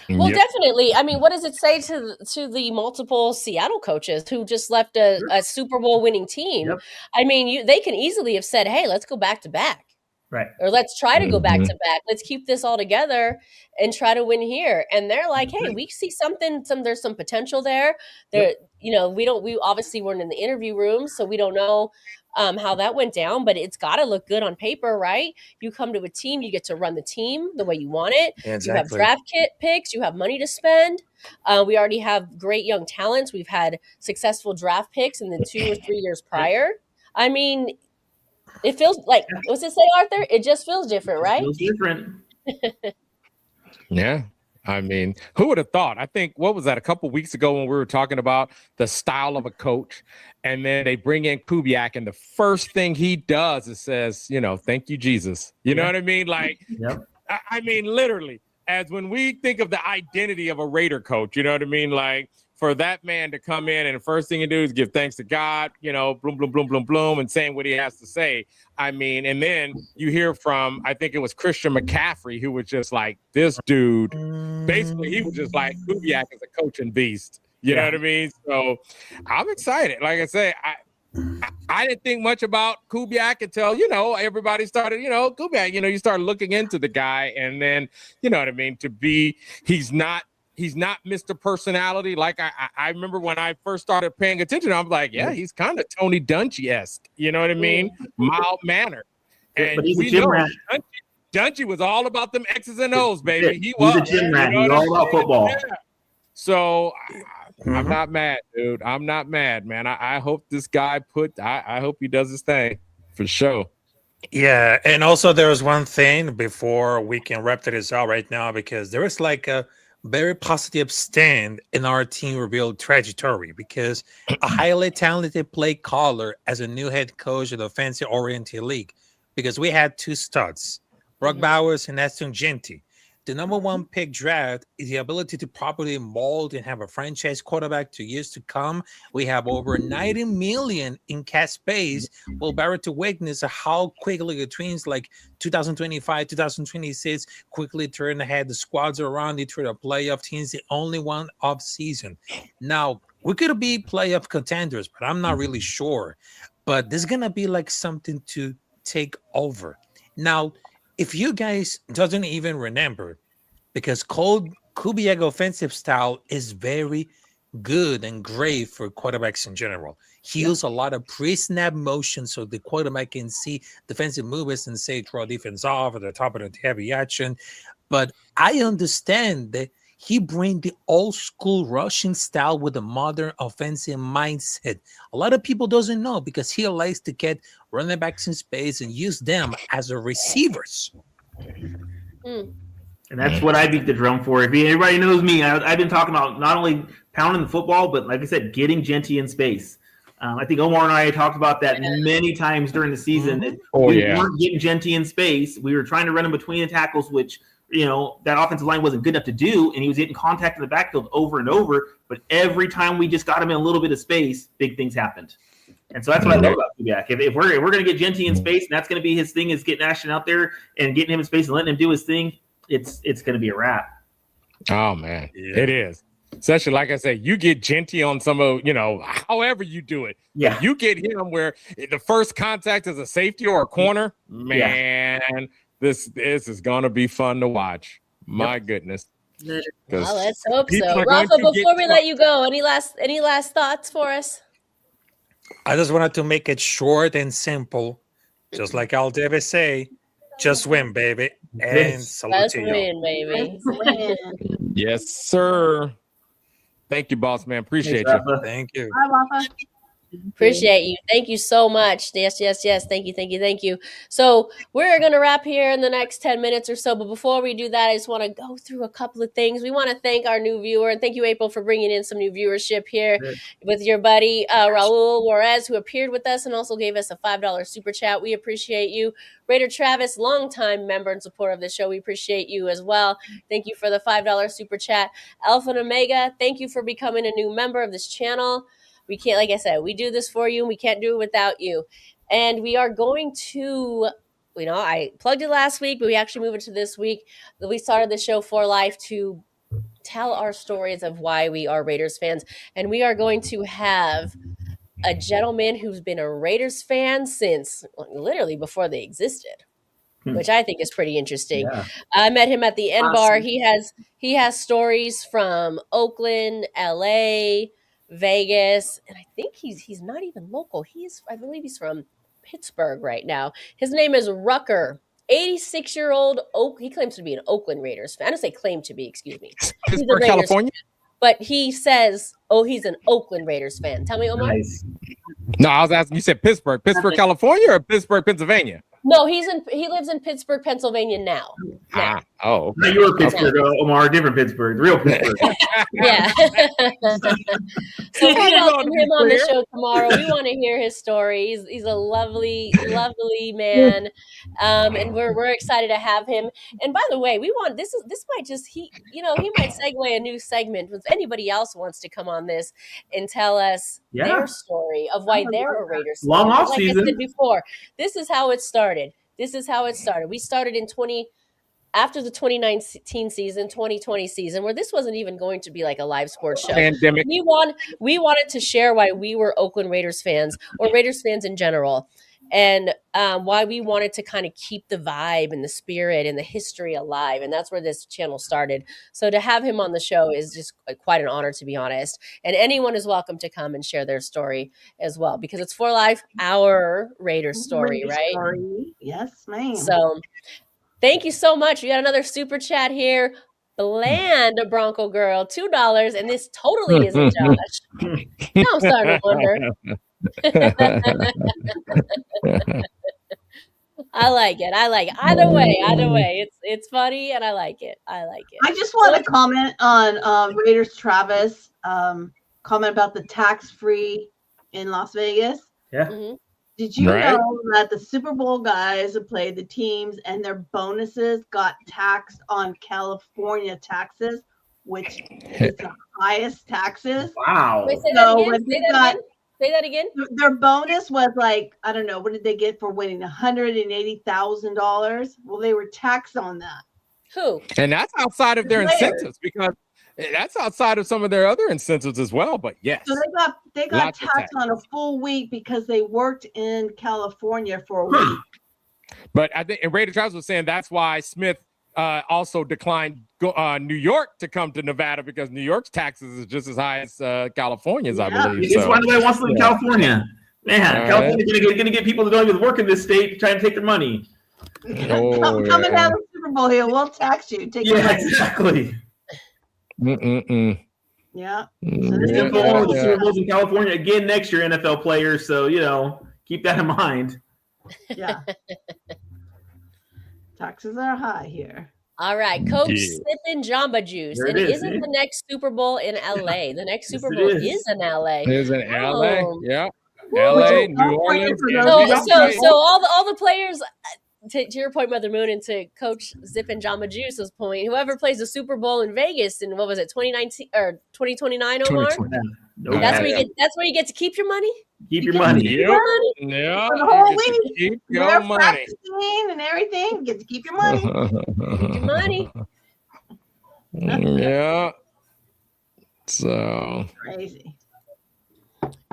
Well, definitely. I mean, what does it say to the multiple Seattle coaches who just left a Super Bowl winning team? Yep. I mean, they can easily have said, hey, let's go back to back. Right. Or let's try to go back to back. Let's keep this all together and try to win here. And they're like, hey, we see something, there's some potential there. There, we obviously weren't in the interview room, so we don't know how that went down, but it's got to look good on paper, right? You come to a team, you get to run the team the way you want it. Exactly. You have draft picks, you have money to spend. We already have great young talents. We've had successful draft picks in the 2 or 3 years prior. I mean, it feels like, what's it say, Arthur? It just feels different, right? It feels different. Yeah. I mean, who would have thought? I think, what was that, a couple of weeks ago when we were talking about the style of a coach, and then they bring in Kubiak, and the first thing he does is says, thank you, Jesus. You know what I mean? Like, I mean, literally, as when we think of the identity of a Raider coach, you know what I mean? Like, for that man to come in and the first thing you do is give thanks to God, bloom, bloom, bloom, bloom, bloom, and saying what he has to say. I mean, and then you hear from, I think it was Christian McCaffrey, who was just like, this dude, basically, he was just like, Kubiak is a coaching beast. You know what I mean? So I'm excited. Like I say, I didn't think much about Kubiak until, everybody started, Kubiak, you start looking into the guy, and then, you know what I mean, he's not Mr. Personality. Like I remember when I first started paying attention, I'm like, he's kind of Tony Dungy-esque. You know what I mean? Mild manner. And but he's a gym rat. Dungy was all about them X's and O's, baby. He was was. a gym rat. He's all about football. Yeah. So I'm not mad, dude. I'm not mad, man. I hope this guy I hope he does his thing for sure. Yeah, and also there was one thing before we can wrap this out right now, because there is like a very positive stand in our team rebuild trajectory, because a highly talented play caller as a new head coach of the offensive oriented league, because we had two studs, Brock Bowers and Aston Genty. The number one pick draft is the ability to properly mold and have a franchise quarterback to years to come. We have over 90 million in cap space. Will Barrett to witness how quickly the Twins, like 2025, 2026, quickly turn ahead. The squads are around it for the playoff teams, the only one off season. Now, we could be playoff contenders, but I'm not really sure. But there's going to be like something to take over. Now, if you guys doesn't even remember, because Klint Kubiak offensive style is very good and great for quarterbacks in general. He uses a lot of pre-snap motion so the quarterback can see defensive movements and say throw defense off at the top of the heavy action. But I understand that he brings the old school rushing style with a modern offensive mindset. A lot of people doesn't know, because he likes to get running backs in space and use them as a receivers. And that's what I beat the drum for. If everybody knows me, I've been talking about not only pounding the football, but like I said, getting Genty in space. I think Omar and I talked about that many times during the season. That we weren't getting Genty in space. We were trying to run him between the tackles, which that offensive line wasn't good enough to do, and he was getting contact in the backfield over and over. But every time we just got him in a little bit of space, big things happened. And so that's what I love about Kubiak. If we're going to get Genty in space, and that's going to be his thing, is getting Ashton out there and getting him in space and letting him do his thing, it's going to be a wrap. Oh, man. It is. Especially, like I said, you get Genty on some of, however you do it. Yeah. You get him where the first contact is a safety or a corner. Man, this is going to be fun to watch. My goodness. Well, let's hope so. Rafa, before we let you go, any last thoughts for us? I just wanted to make it short and simple, just like Al Davis say, just win, baby. And salute to you. Win, baby. Yes, sir. Thank you, boss man. Appreciate you. Thank you. Bye, Rafa. Appreciate you. Thank you so much. Yes. Thank you. So we're going to wrap here in the next 10 minutes or so. But before we do that, I just want to go through a couple of things. We want to thank our new viewer. And thank you, April, for bringing in some new viewership here with your buddy, Raul Juarez, who appeared with us and also gave us a $5 super chat. We appreciate you. Raider Travis, longtime member and supporter of the show. We appreciate you as well. Thank you for the $5 super chat. Alpha and Omega, thank you for becoming a new member of this channel. We can't, like I said, we do this for you and we can't do it without you. And we are going to, I plugged it last week, but we actually moved it to this week. We started the show For Life to tell our stories of why we are Raiders fans. And we are going to have a gentleman who's been a Raiders fan since literally before they existed, which I think is pretty interesting. Yeah. I met him at the N Bar. He has stories from Oakland, LA, Vegas, and I think he's not even local. I believe he's from Pittsburgh right now. His name is Rucker, 86-year-old. He claims to be an Oakland Raiders fan. I don't say claim to be, excuse me. Pittsburgh, California? But he says, he's an Oakland Raiders fan. Tell me, Omar. Nice. No, I was asking, you said Pittsburgh, California, or Pittsburgh, Pennsylvania? No, he lives in Pittsburgh, Pennsylvania now. Okay. No, you're Pittsburgh, Omar, different Pittsburgh, real Pittsburgh. Yeah. So we welcome him on the show tomorrow. We want to hear his story. He's a lovely, lovely man, and we're excited to have him. And by the way, we want this might just he might segue a new segment. If anybody else wants to come on this and tell us their story of why they're a Raiders fan. Long off season. Like I said before, this is how it started. We started after the 2019 season, 2020 season, where this wasn't even going to be like a live sports show. Pandemic. We wanted to share why we were Oakland Raiders fans, or Raiders fans in general, and why we wanted to kind of keep the vibe and the spirit and the history alive. And that's where this channel started. So to have him on the show is just quite an honor, to be honest. And anyone is welcome to come and share their story as well, because it's For Life, our Raiders story, right? Yes, ma'am. So Thank you so much. We got another super chat here. Bland Bronco Girl, $2, and this totally isn't Josh. Now I'm starting to wonder. I like it. Either way, it's funny and I like it. I just want to comment on Raiders Travis comment about the tax-free in Las Vegas. Yeah. Mm-hmm. Did you know that the Super Bowl guys have played the teams and their bonuses got taxed on California taxes, which is the highest taxes? Wow. Wait, say that again. Their bonus was like, I don't know, what did they get for winning? $180,000. Well, they were taxed on that. Who? And that's outside of their incentives, because that's outside of some of their other incentives as well. But yes, so they got taxed on a full week because they worked in California for a week. But I think, and Raider Travis was saying that's why Smith also declined New York to come to Nevada, because New York's taxes is just as high as California's, I believe. That's why nobody wants to live in California. Man, California's going to get people that don't even work in this state trying to take their money. Come and have a Super Bowl here. We'll tax you. Take your money. Exactly. Yeah. The Super Bowl's in California again next year, NFL players. So, keep that in mind. Yeah. Taxes are high here. All right, Coke sipping Jamba Juice. And isn't the next Super Bowl in LA? The next Super Bowl is in LA. It is in LA. Yeah. LA, New Orleans. So all the players, to your point, Mother Moon, and to Coach Zip and Jamba Juice's point, whoever plays the Super Bowl in Vegas in 2019 or 2029, Omar? That's where you get to keep your money. Keep your money. Yeah. For the whole week. Keep your money. And everything. You get to keep your money. Keep your money. Yeah. So crazy.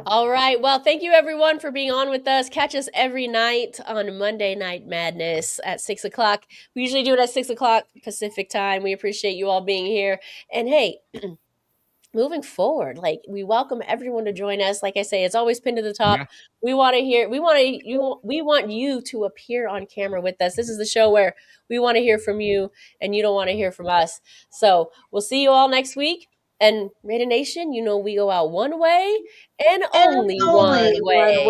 All right. Well, thank you everyone for being on with us. Catch us every night on Monday Night Madness at 6 o'clock. We usually do it at 6 o'clock Pacific time. We appreciate you all being here. And hey, moving forward, we welcome everyone to join us. Like I say, it's always pinned to the top. Yeah. We want you to appear on camera with us. This is the show where we want to hear from you and you don't want to hear from us. So we'll see you all next week. And Raider Nation, we go out one way and only one way.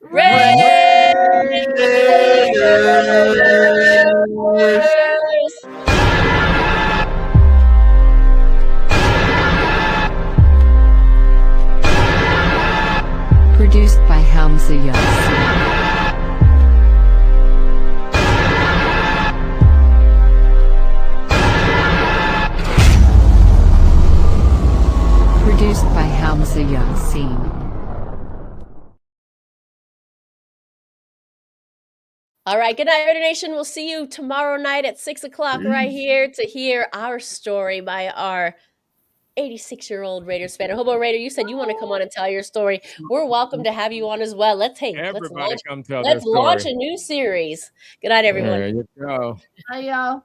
Raiders! Produced by Hamza Yassin. Produced by Hamza Yassin. All right, good night, Raider Nation. We'll see you tomorrow night at 6 o'clock right here to hear our story by our 86-year-old Raiders fan. Hobo Raider, you said you want to come on and tell your story. We're welcome to have you on as well. Let's launch a new series. Good night, everyone. There you go. Bye, y'all.